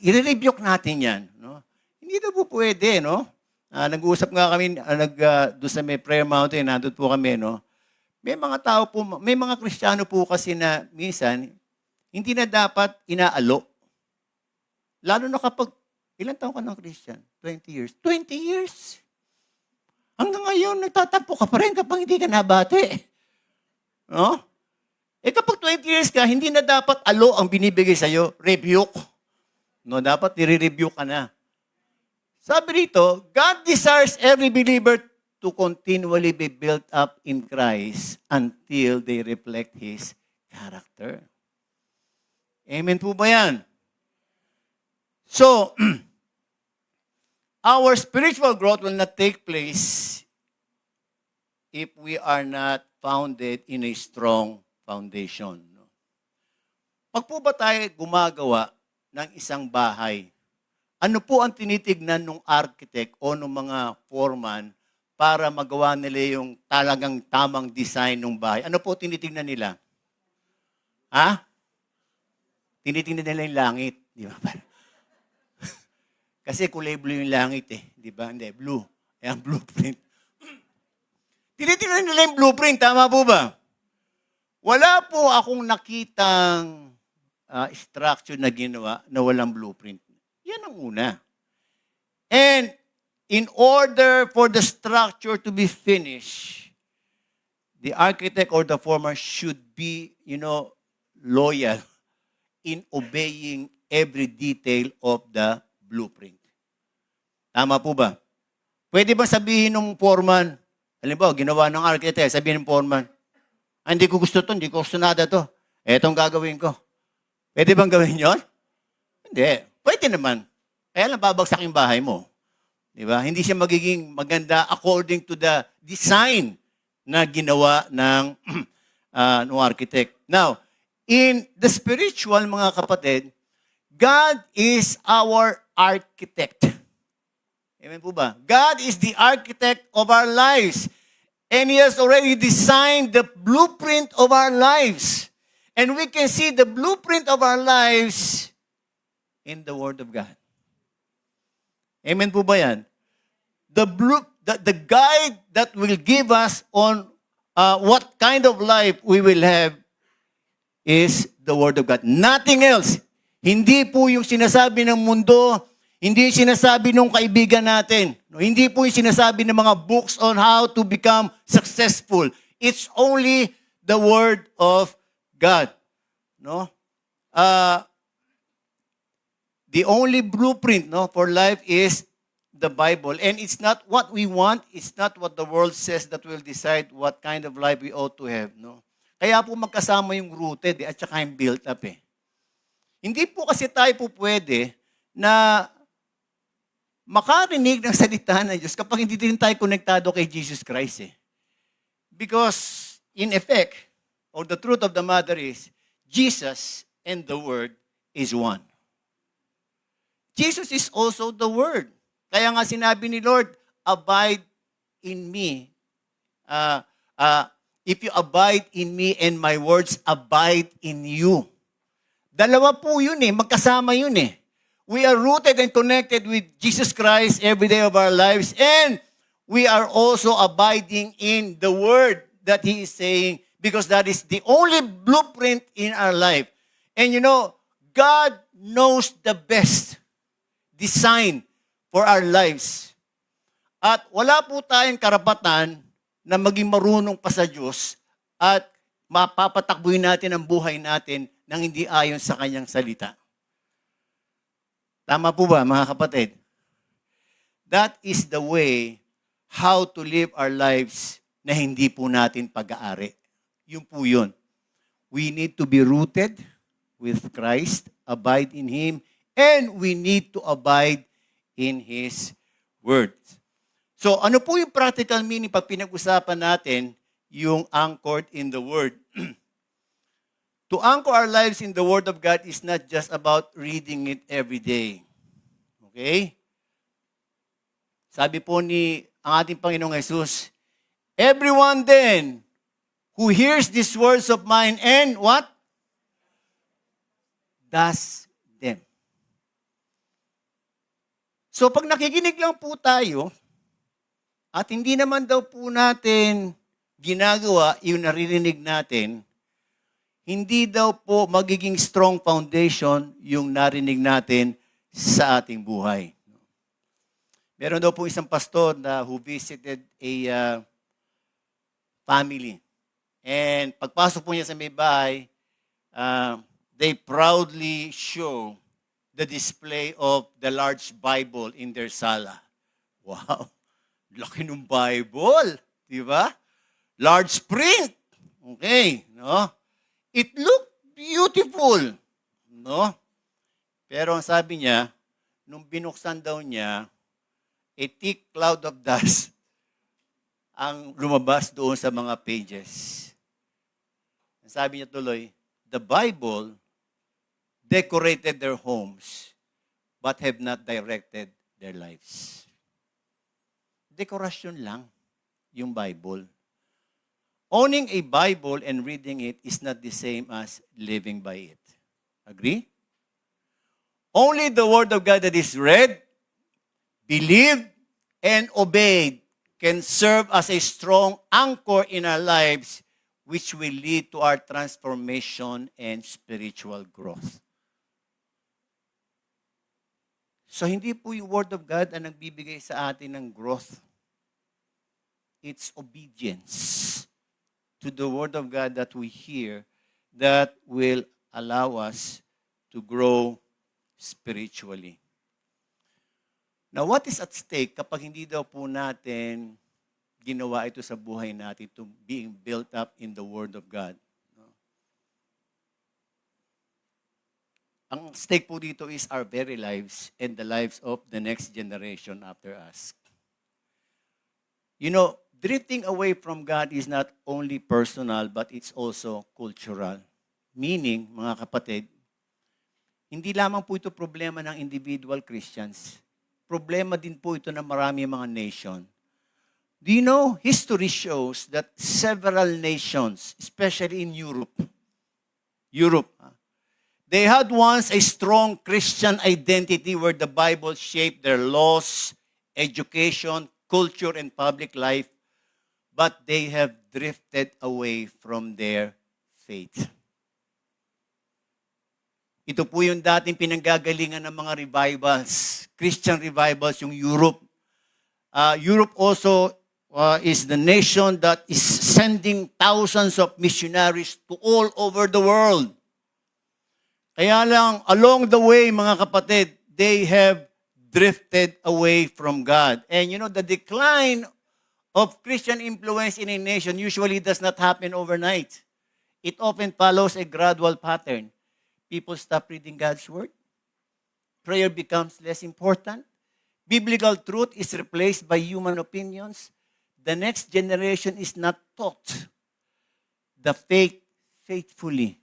I-rebuke natin yan. No? Hindi na po pwede, no? Nag-uusap nga kami doon sa may prayer mountain, nandun po kami, no? May mga tao po, may mga Kristiyano po kasi na minsan, hindi na dapat inaalo. Lalo na kapag, ilan taon ka ng Christian? 20 years. 20 years? Hanggang ngayon, nagtatampo ka pa rin kapag hindi ka nabati. No? Kapag 20 years ka, hindi na dapat alo ang binibigay sa'yo. Rebuke. No, dapat nire-rebuke ka na. Sabi rito, God desires every believer to continually be built up in Christ until they reflect His character. Amen po ba yan? So, our spiritual growth will not take place if we are not founded in a strong foundation. Pag po ba tayo gumagawa ng isang bahay, ano po ang tinitignan ng architect o ng mga foreman para magawa nila yung talagang tamang design ng bahay? Ano po tinitignan nila? Ha? Tinitingnan nila yung langit. Di ba? Kasi kulay blue yung langit eh. Di ba? Hindi, blue. Ayan, blueprint. Tinitingnan nila yung blueprint. Tama po ba? Wala po akong nakitang structure na ginawa na walang blueprint. Yan ang una. And in order for the structure to be finished, the architect or the foreman should be, loyal in obeying every detail of the blueprint. Tama po ba? Pwede ba sabihin ng foreman, halimbawa, ginawa ng architect, sabihin ng foreman, hindi ko gusto to, hindi ko gusto nada to. Etong gagawin ko. Pwede bang gawin yon? Hindi. Pwede naman. Kaya lang babagsak yung bahay mo. Di ba? Hindi siya magiging maganda according to the design na ginawa ng architect. Now, in the spiritual, mga kapatid, God is our architect. Amen po ba? God is the architect of our lives. And He has already designed the blueprint of our lives. And we can see the blueprint of our lives in the Word of God. Amen po ba yan? The guide that will give us on what kind of life we will have is the Word of God. Nothing else. Hindi po yung sinasabi ng mundo, hindi yung sinasabi ng kaibigan natin. Hindi po yung sinasabi ng mga books on how to become successful. It's only the Word of God. No? The only blueprint for life is the Bible. And it's not what we want, it's not what the world says that will decide what kind of life we ought to have. No? Kaya po magkasama yung rooted at saka yung built up eh. Hindi po kasi tayo po pwede na makarinig ng salita ng Diyos kapag hindi din tayo konektado kay Jesus Christ eh. Because in effect, or the truth of the matter is, Jesus and the Word is one. Jesus is also the Word. Kaya nga sinabi ni Lord, abide in me. If you abide in me and my words abide in you. Dalawa po yun eh, magkasama yun eh. We are rooted and connected with Jesus Christ every day of our lives, and we are also abiding in the Word that He is saying, because that is the only blueprint in our life. And God knows the best design for our lives. At wala po tayong karapatan na maging marunong pa sa Diyos at mapapatakbuhin natin ang buhay natin nang hindi ayon sa Kanyang salita. Tama po ba, mga kapatid? That is the way how to live our lives na hindi po natin pag-aari. Yun po yun. We need to be rooted with Christ, abide in Him, and we need to abide in His Word. So, ano po yung practical meaning pag pinag-usapan natin yung anchored in the Word? To anchor our lives in the Word of God is not just about reading it every day. Okay? Sabi po ang ating Panginoong Jesus, everyone then who hears these words of mine and what? Does them. So pag nakikinig lang po tayo, at hindi naman daw po natin ginagawa yung naririnig natin, hindi daw po magiging strong foundation yung narinig natin sa ating buhay. Meron daw po isang pastor na who visited a family. And pagpasok po niya sa may bahay, they proudly show the display of the large Bible in their sala. Wow! laki ng Bible, di ba? Large print. Okay, no? It looked beautiful, no? Pero ang sabi niya, nung binuksan daw niya, a thick cloud of dust ang lumabas doon sa mga pages. Ang sabi niya tuloy, the Bible decorated their homes but have not directed their lives. Dekorasyon lang yung Bible. Owning a Bible and reading it is not the same as living by it. Agree? Only the Word of God that is read, believed, and obeyed can serve as a strong anchor in our lives which will lead to our transformation and spiritual growth. So hindi po yung Word of God ang nagbibigay sa atin ng growth. It's obedience to the Word of God that we hear that will allow us to grow spiritually. Now, what is at stake kapag hindi daw po natin ginawa ito sa buhay natin to being built up in the Word of God? Ang stake po dito is our very lives and the lives of the next generation after us. You know, drifting away from God is not only personal, but it's also cultural. Meaning, mga kapatid, hindi lamang po ito problema ng individual Christians. Problema din po ito ng marami mga nation. Do you know, history shows that several nations, especially in Europe, they had once a strong Christian identity where the Bible shaped their laws, education, culture, and public life, but they have drifted away from their faith. Ito po yung dating pinanggagalingan ng mga revivals, Christian revivals, yung Europe. Europe also is the nation that is sending thousands of missionaries to all over the world. Kaya lang, along the way, mga kapatid, they have drifted away from God. And you know, the decline of Christian influence in a nation usually does not happen overnight. It often follows a gradual pattern. People stop reading God's Word. Prayer becomes less important. Biblical truth is replaced by human opinions. The next generation is not taught the faith faithfully,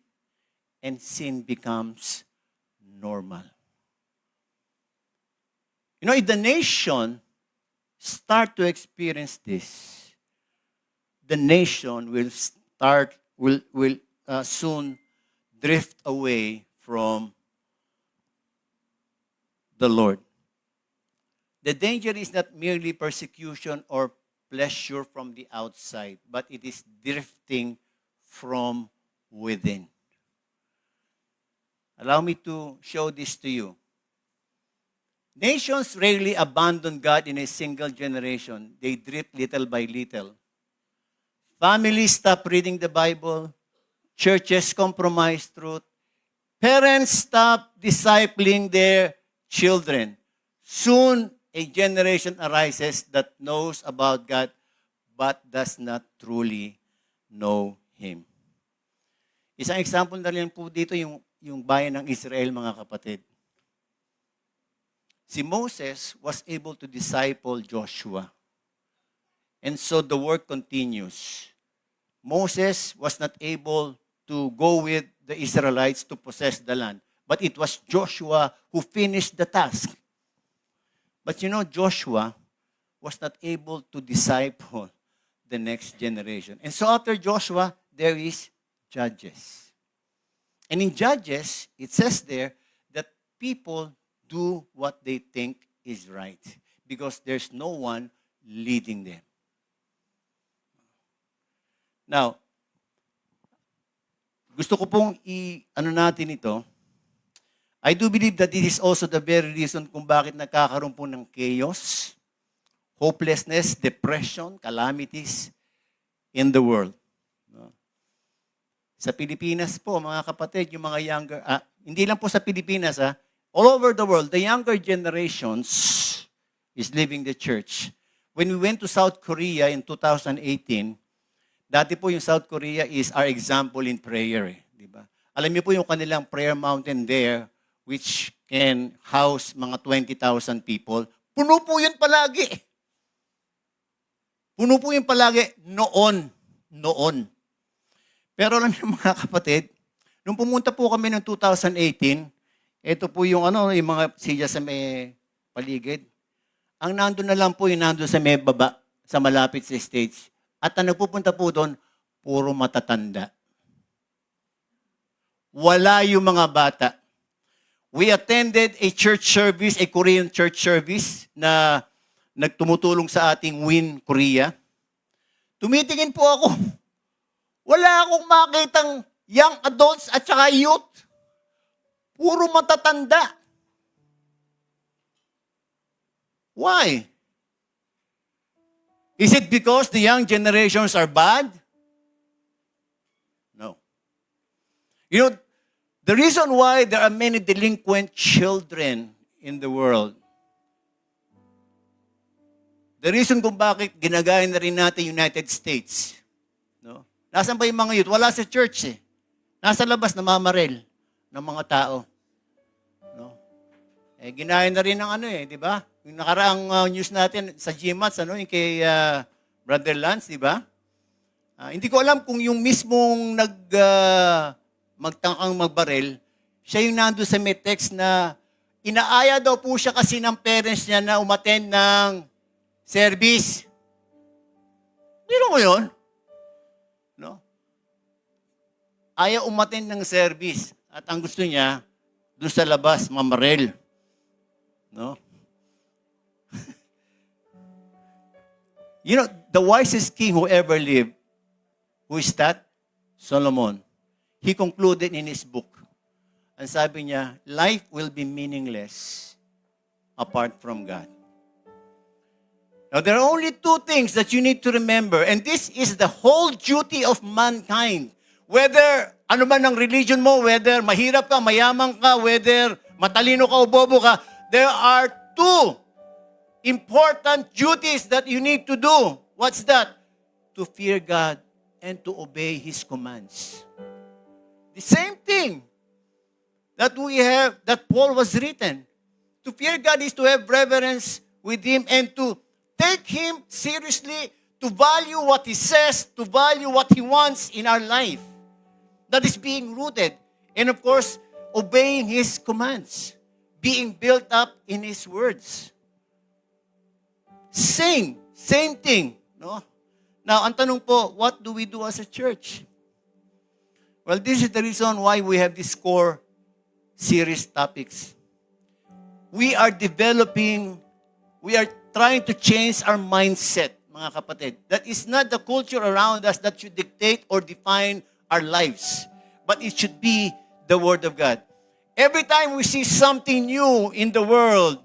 and sin becomes normal. You know, if the nation start to experience this, the nation will soon drift away from the Lord. The danger is not merely persecution or pleasure from the outside, but it is drifting from within. Allow me to show this to you. Nations rarely abandon God in a single generation. They drift little by little. Families stop reading the Bible. Churches compromise truth. Parents stop discipling their children. Soon, a generation arises that knows about God but does not truly know Him. Isang example na rin po dito yung bayan ng Israel, mga kapatid. Si Moses was able to disciple Joshua. And so the work continues. Moses was not able to go with the Israelites to possess the land. But it was Joshua who finished the task. But you know, Joshua was not able to disciple the next generation. And so after Joshua, there is Judges. And in Judges, it says there that people do what they think is right because there's no one leading them. Now, gusto ko pong natin ito. I do believe that it is also the very reason kung bakit nagkakaroon po ng chaos, hopelessness, depression, calamities in the world. Sa Pilipinas po, mga kapatid, yung mga younger, hindi lang po sa Pilipinas, all over the world, the younger generations is leaving the church. when we went to South Korea in 2018, dati po yung South Korea is our example in prayer. Di ba? Alam niyo po yung kanilang prayer mountain there, which can house mga 20,000 people. Puno po yun palagi. Puno po yun palagi noon. Pero alam niyo mga kapatid, nung pumunta po kami noong 2018, ito po yung yung mga silya sa may paligid. Ang nandun na lang po yung nandun sa may baba, sa malapit sa stage. At ang nagpupunta po doon, puro matatanda. Wala yung mga bata. We attended a church service, a Korean church service na nagtumutulong sa ating Win Korea. Tumitingin po ako. Wala akong makitang young adults at saka youth. Puro matatanda. Why? Is it because the young generations are bad? No. You know, the reason why there are many delinquent children in the world, the reason kung bakit ginagaya na rin natin United States, no? Nasaan ba yung mga youth? Wala sa church eh. Nasa labas, namamaril ng mga tao. No? Ginaya na rin ng di ba? Yung nakaraang news natin sa GMATS, yung kay Brother Lance, di ba? Hindi ko alam kung yung mismong magtangkang magbaril, siya yung nandun sa may text na inaaya daw po siya kasi ng parents niya na umattend ng service. Biro mo yun? No? Ayaw umattend ng service at ang gusto niya, doon sa labas, mamaril. No? You know, the wisest king who ever lived, who is that? Solomon. He concluded in his book, ang sabi niya, life will be meaningless apart from God. Now, there are only two things that you need to remember, and this is the whole duty of mankind. Whether, ano man ang religion mo, whether mahirap ka, mayaman ka, whether matalino ka o bobo ka, there are two important duties that you need to do. What's that? To fear God and to obey His commands. The same thing that we have, that Paul was written. To fear God is to have reverence with Him and to take Him seriously, to value what He says, to value what He wants in our life. That is being rooted. And of course, obeying His commands. Being built up in His words. Same thing. No? Now, ang tanong po, what do we do as a church? Well, this is the reason why we have these core series topics. We are trying to change our mindset, mga kapatid. That is not the culture around us that should dictate or define our lives, but it should be the Word of God. Every time we see something new in the world,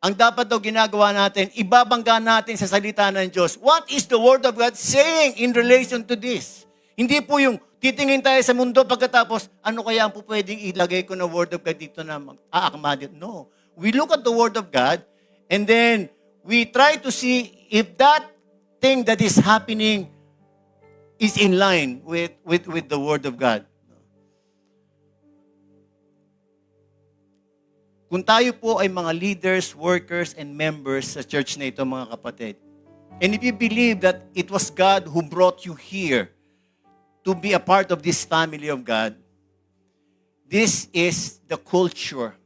ang dapat daw ginagawa natin, ibabangga natin sa salita ng Diyos. What is the Word of God saying in relation to this? Hindi po yung titingin tayo sa mundo pagkatapos, ano kaya ang po pwedeng ilagay ko na Word of God dito na aakma dito? No. We look at the Word of God and then we try to see if that thing that is happening is in line with the Word of God. Kung tayo po ay mga leaders, workers, and members sa church na ito, mga kapatid, and if you believe that it was God who brought you here to be a part of this family of God, this is the culture.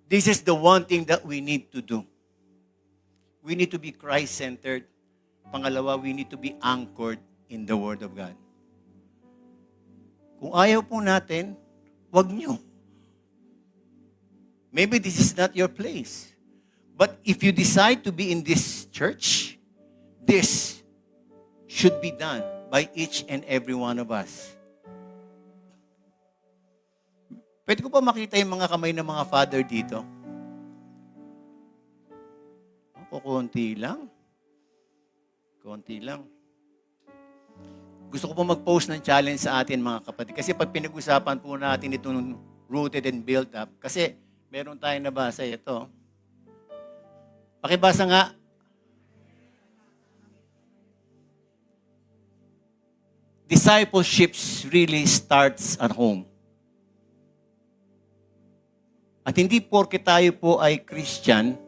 This is the one thing that we need to do. We need to be Christ-centered. Pangalawa, we need to be anchored in the Word of God. Kung ayaw po natin, wag nyo. Maybe this is not your place. But if you decide to be in this church, this should be done by each and every one of us. Pwede ko pa makita yung mga kamay ng mga father dito? Konti lang. Konti lang. Gusto ko po mag-post ng challenge sa atin, mga kapatid. Kasi pag pinag-usapan po natin itong rooted and built up, kasi meron tayong nabasa ito. Pakibasa nga. discipleship really starts at home. At hindi porke tayo po ay Christian,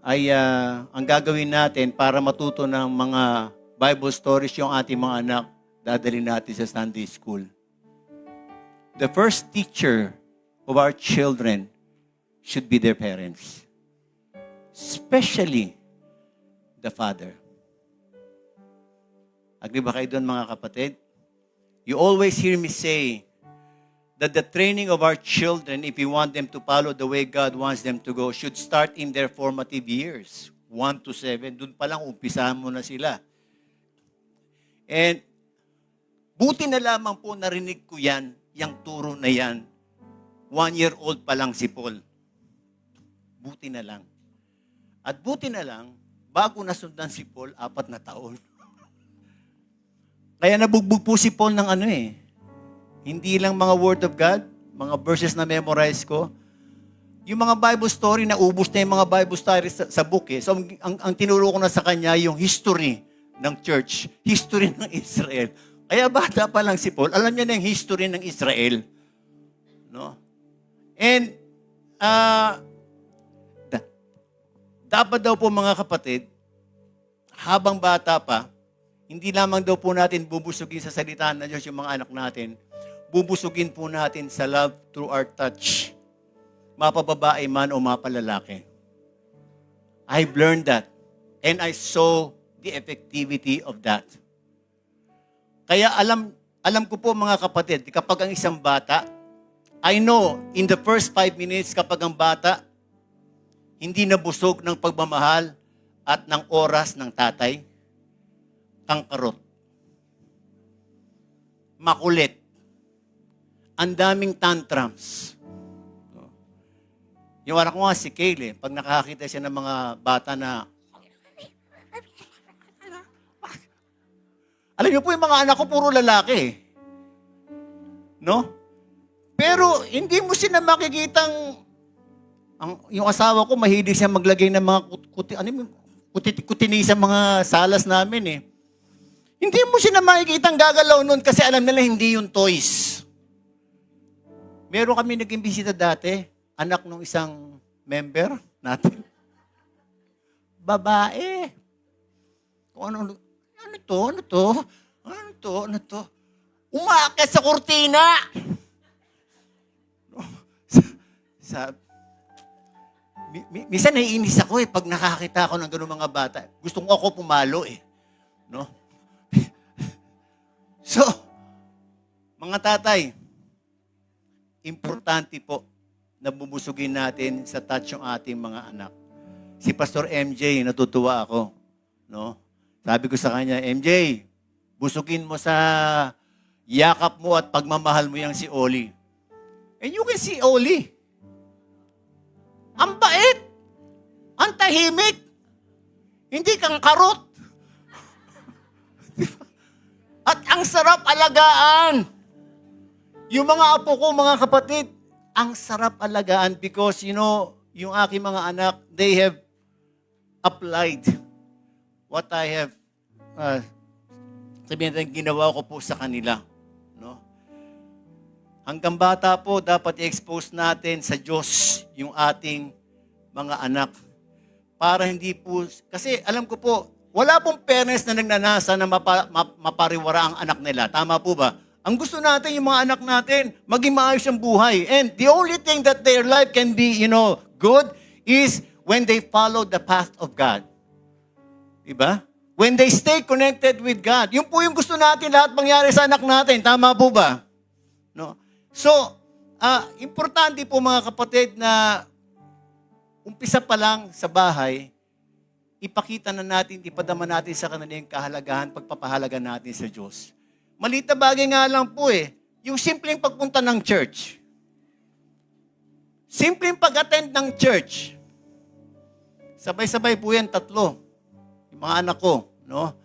ay ang gagawin natin para matuto ng mga Bible stories yung ating mga anak, dadalhin natin sa Sunday school. The first teacher of our children should be their parents. Especially the father. Agree ba kayo doon, mga kapatid? You always hear me say that the training of our children, if we want them to follow the way God wants them to go, should start in their formative years. 1 to 7, doon pa lang umpisahan mo na sila. And buti na lamang po narinig ko yan, yung turo na yan. 1-year-old pa lang si Paul. Buti na lang. At buti na lang, bago nasundan si Paul, 4 na taon. Kaya nabugbog po si Paul ng hindi lang mga word of God, mga verses na memorize ko. Yung mga Bible story, naubos na yung mga Bible story sa book eh. So ang tinuro ko na sa kanya, yung history ng church, history ng Israel. Kaya bata pa lang si Paul, alam niya na yung history ng Israel. No? And, dapat daw po mga kapatid, habang bata pa, hindi lamang daw po natin bubusugin sa salita ng Diyos yung mga anak natin, bubusugin po natin sa love through our touch. Mapababae man o mapalalaki. I've learned that. And I saw the effectivity of that. Kaya alam ko po mga kapatid, kapag ang isang bata, I know in the first 5 minutes kapag ang bata, hindi nabusog ng pagmamahal at ng oras ng tatay, tangkarot, makulit, ang daming tantrums. Yung anak ko nga si Kale, pag nakakita siya ng mga bata na, alam niyo po yung mga anak ko, puro lalaki. No? Pero hindi mo sila makikitang, yung asawa ko, mahilig siya maglagay ng mga kuti sa mga salas namin eh. Hindi mo sila makikitang gagalaw nun kasi alam nila hindi yung toys. Meron kami naging bisita dati, anak ng isang member natin. Babae. Kung ano to? Umaakit sa kurtina. Minsan naiinis ako pag nakakita ako ng gano'ng mga bata. Gusto ko ako pumalo No? So, mga tatay, importante po na bubusugin natin sa touch yung ating mga anak. Si Pastor MJ, natutuwa ako. No? Sabi ko sa kanya, MJ, busugin mo sa yakap mo at pagmamahal mo yang si Oli. And you can see Oli. Ang bait. Ang tahimik. Hindi kang karot. At ang sarap alagaan. Yung mga apo ko, mga kapatid, ang sarap alagaan because, yung aking mga anak, they have applied what I have sabihin natin, ginawa ko po sa kanila. No? Hanggang bata po, dapat i-expose natin sa Diyos yung ating mga anak. Para hindi po, kasi alam ko po, wala pong parents na nagnanasa na mapariwara ang anak nila. Tama po ba? Ang gusto natin, yung mga anak natin, maging maayos ang buhay. And the only thing that their life can be, good, is when they follow the path of God. Diba? When they stay connected with God. Yun po yung gusto natin lahat mangyari sa anak natin. Tama po ba? No? So, importante po mga kapatid na umpisa pa lang sa bahay, ipakita na natin, ipadama natin sa kanila yung kahalagahan, pagpapahalaga natin sa Diyos. Maliit na bagay nga lang po yung simpleng pagpunta ng church. Simpleng pag-attend ng church. Sabay-sabay po yan, 3. Yung mga anak ko, no?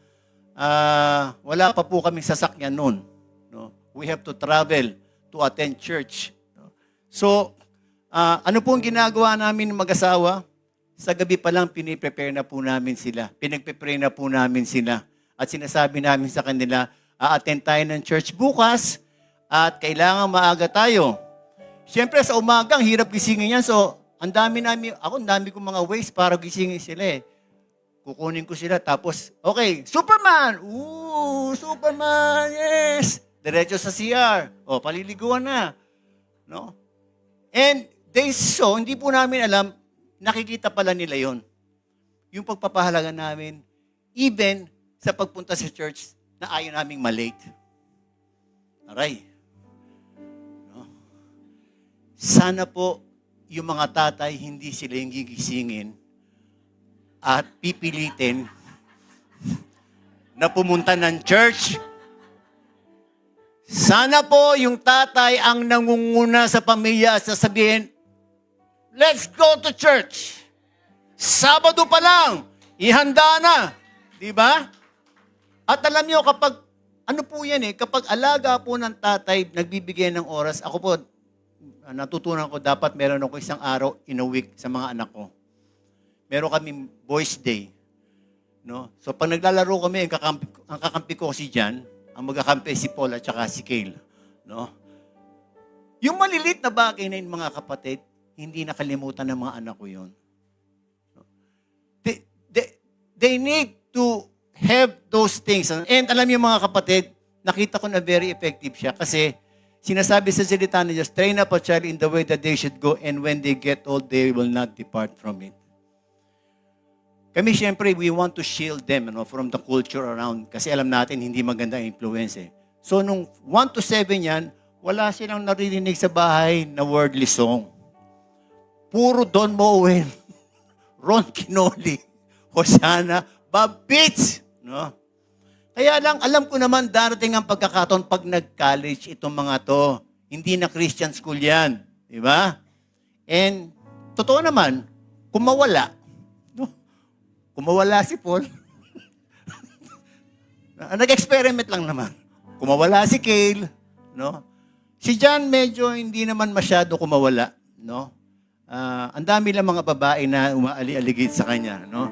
Wala pa po kaming sasakyan noon. No? We have to travel to attend church. No? So, ano po ang ginagawa namin ng mag-asawa? Sa gabi pa lang, piniprepare na po namin sila. Pinagpe-pray na po namin sila. At sinasabi namin sa kanila, a-attend tayo ng church bukas at kailangan maaga tayo. Siyempre, sa umagang, hirap gisingin yan. So, ang dami kong mga ways para gisingin sila eh. Kukunin ko sila, tapos, okay, Superman! Ooh, Superman, yes! Diretso sa CR. O, paliliguan na. No? And they saw, hindi po namin alam, nakikita pala nila yon. Yung pagpapahalaga namin, even sa pagpunta sa church, na ayaw naming malate. Aray. No? Sana po, yung mga tatay, hindi sila yung gigisingin at pipilitin na pumunta ng church. Sana po yung tatay ang nangunguna sa pamilya at sasabihin, let's go to church. Sabado pa lang, ihanda na. Di ba? At alam niyo, kapag, ano po yan kapag alaga po ng tatay, nagbibigay ng oras, ako po, natutunan ko, dapat meron ako isang araw in a week sa mga anak ko. Meron kaming boys day. No? So pag naglalaro kami, ang kakampi ko si Jan, ang magkakampi si Paul at saka si Kale. No? Yung malilit na bagay na yun, mga kapatid, hindi nakalimutan ng mga anak ko yun. No? They need to have those things. And alam niyo mga kapatid, nakita ko na very effective siya kasi sinasabi sa salita ni Diyos, train up a child in the way that they should go, and when they get old, they will not depart from it. Kami, syempre, we want to shield them from the culture around kasi alam natin hindi maganda influence eh. So, nung 1 to 7 yan, wala silang naririnig sa bahay na wordly song. Puro Don Moen, Ron Quinoli, Hosanna, Bob Pitts. No? Kaya lang, alam ko naman darating ang pagkakataon pag nag-college itong mga to. Hindi na Christian school yan. Di ba? And, totoo naman, kung mawala, no? Kung mawala si Paul, nag-experiment lang naman. Kung mawala si Kale, no? Si John medyo hindi naman masyado kumawala, no? Ang dami lang mga babae na umaali-aligid sa kanya, no?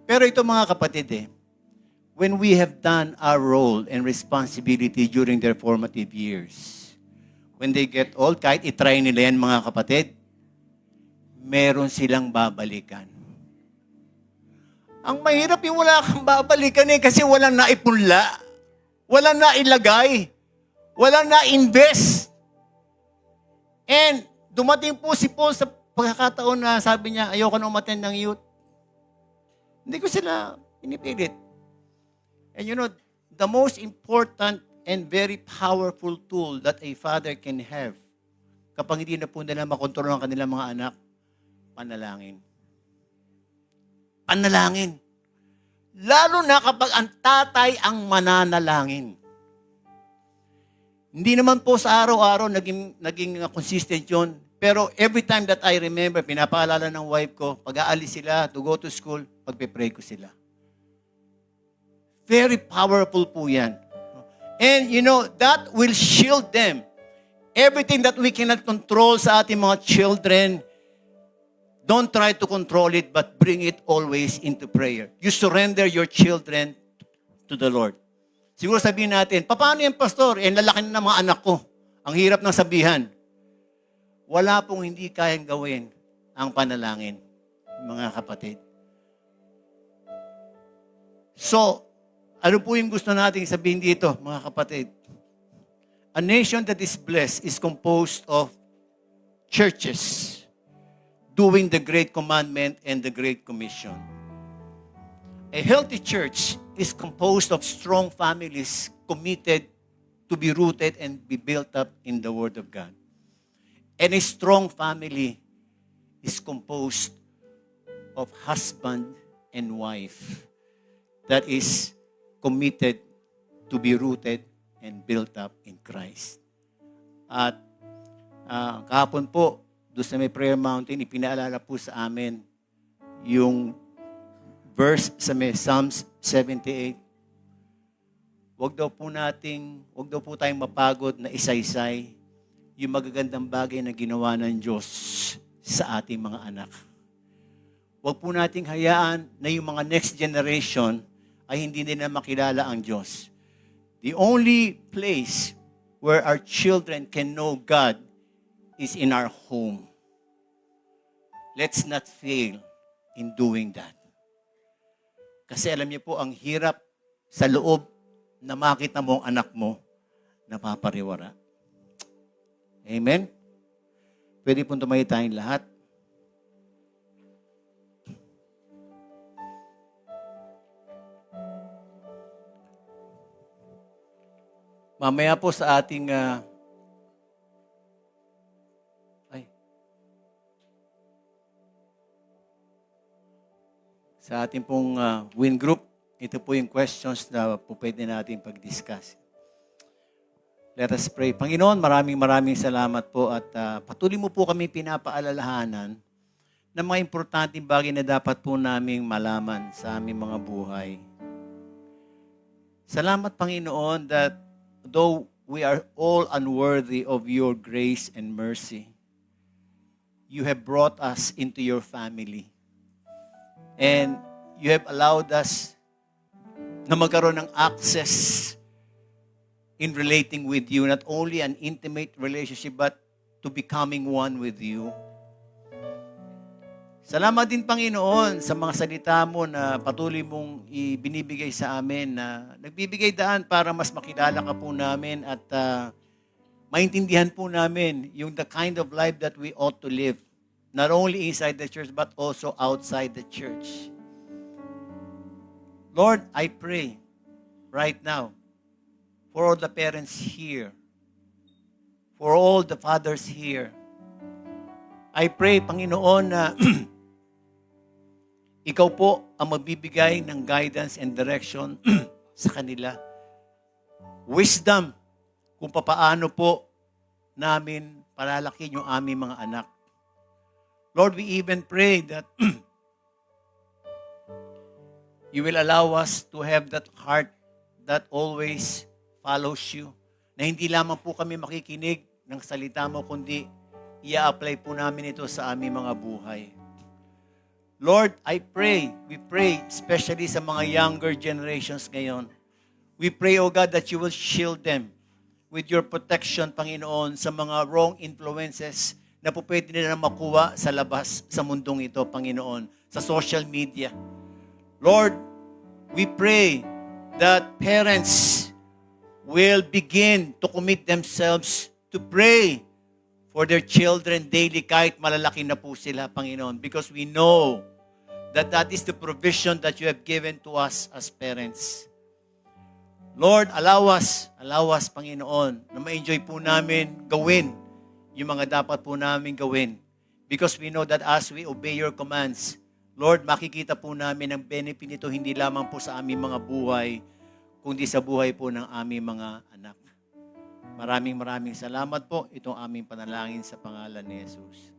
Pero ito mga kapatid when we have done our role and responsibility during their formative years, when they get old, kahit itry nila yan mga kapatid, meron silang babalikan. Ang mahirap yung wala kang babalikan kasi walang naipunla, walang nailagay, walang na-invest. And dumating po si Paul sa pagkakataon na sabi niya, ayoko na umattend ng youth. Hindi ko sila pinipilit. And you know, the most important and very powerful tool that a father can have kapag hindi na po nila makontrol ang kanilang mga anak, panalangin. Panalangin. Lalo na kapag ang tatay ang mananalangin. Hindi naman po sa araw-araw naging consistent yun. Pero every time that I remember, pinapaalala ng wife ko, pag aalis sila to go to school, pagpe-pray ko sila. Very powerful po yan. And you know, that will shield them. Everything that we cannot control sa ating mga children, don't try to control it, but bring it always into prayer. You surrender your children to the Lord. Siguro sabihin natin, paano yan, pastor? Lalaki na ng mga anak ko. Ang hirap ng sabihan. Wala pong hindi kayang gawin ang panalangin, mga kapatid. So, ano po yung gusto nating sabihin dito, mga kapatid? A nation that is blessed is composed of churches doing the Great Commandment and the Great Commission. A healthy church is composed of strong families committed to be rooted and be built up in the Word of God. And a strong family is composed of husband and wife that is committed to be rooted and built up in Christ. At kahapon po, doon sa may prayer mountain, ipinaalala po sa amin yung verse sa may Psalms 78. Huwag daw po tayong mapagod na isaysay yung magagandang bagay na ginawa ng Diyos sa ating mga anak. Huwag po nating hayaan na yung mga next generation ay hindi nila makilala ang Diyos. The only place where our children can know God is in our home. Let's not fail in doing that. Kasi alam niyo po, ang hirap sa loob na makita mo ang anak mo napapariwara. Amen? Pwede pong tumayo tayong lahat. Mamaya po sa ating sa ating pong win group, ito po yung questions na po pwede natin pag-discuss. Let us pray. Panginoon, maraming salamat po at patuloy mo po kami pinapaalalahanan ng mga importanteng bagay na dapat po naming malaman sa aming mga buhay. Salamat, Panginoon, that though we are all unworthy of your grace and mercy, you have brought us into your family. And you have allowed us na magkaroon ng access in relating with you, not only an intimate relationship, but to becoming one with you. Salamat din, Panginoon, sa mga salita mo na patuloy mong ibinibigay sa amin na nagbibigay daan para mas makilala ka po namin at maintindihan po namin yung the kind of life that we ought to live. Not only inside the church, but also outside the church. Lord, I pray right now for all the parents here, for all the fathers here. I pray, Panginoon, na ikaw po ang magbibigay ng guidance and direction sa kanila. Wisdom kung papaano po namin palalakin yung aming mga anak. Lord, we even pray that you will allow us to have that heart that always follows you. Na hindi lamang po kami makikinig ng salita mo, kundi i-apply po namin ito sa aming mga buhay. Lord, we pray, especially sa mga younger generations ngayon. We pray, O God, that you will shield them with your protection, Panginoon, sa mga wrong influences na po pwede nila makuha sa labas sa mundong ito, Panginoon, sa social media. Lord, we pray that parents will begin to commit themselves to pray for their children daily kahit malalaki na po sila, Panginoon, because we know that that is the provision that you have given to us as parents. Lord, allow us, Panginoon, na ma-enjoy po namin gawin yung mga dapat po namin gawin. Because we know that as we obey your commands, Lord, makikita po namin ang benefit nito hindi lamang po sa aming mga buhay, kundi sa buhay po ng aming mga anak. Maraming salamat po. Itong aming panalangin sa pangalan ni Jesus.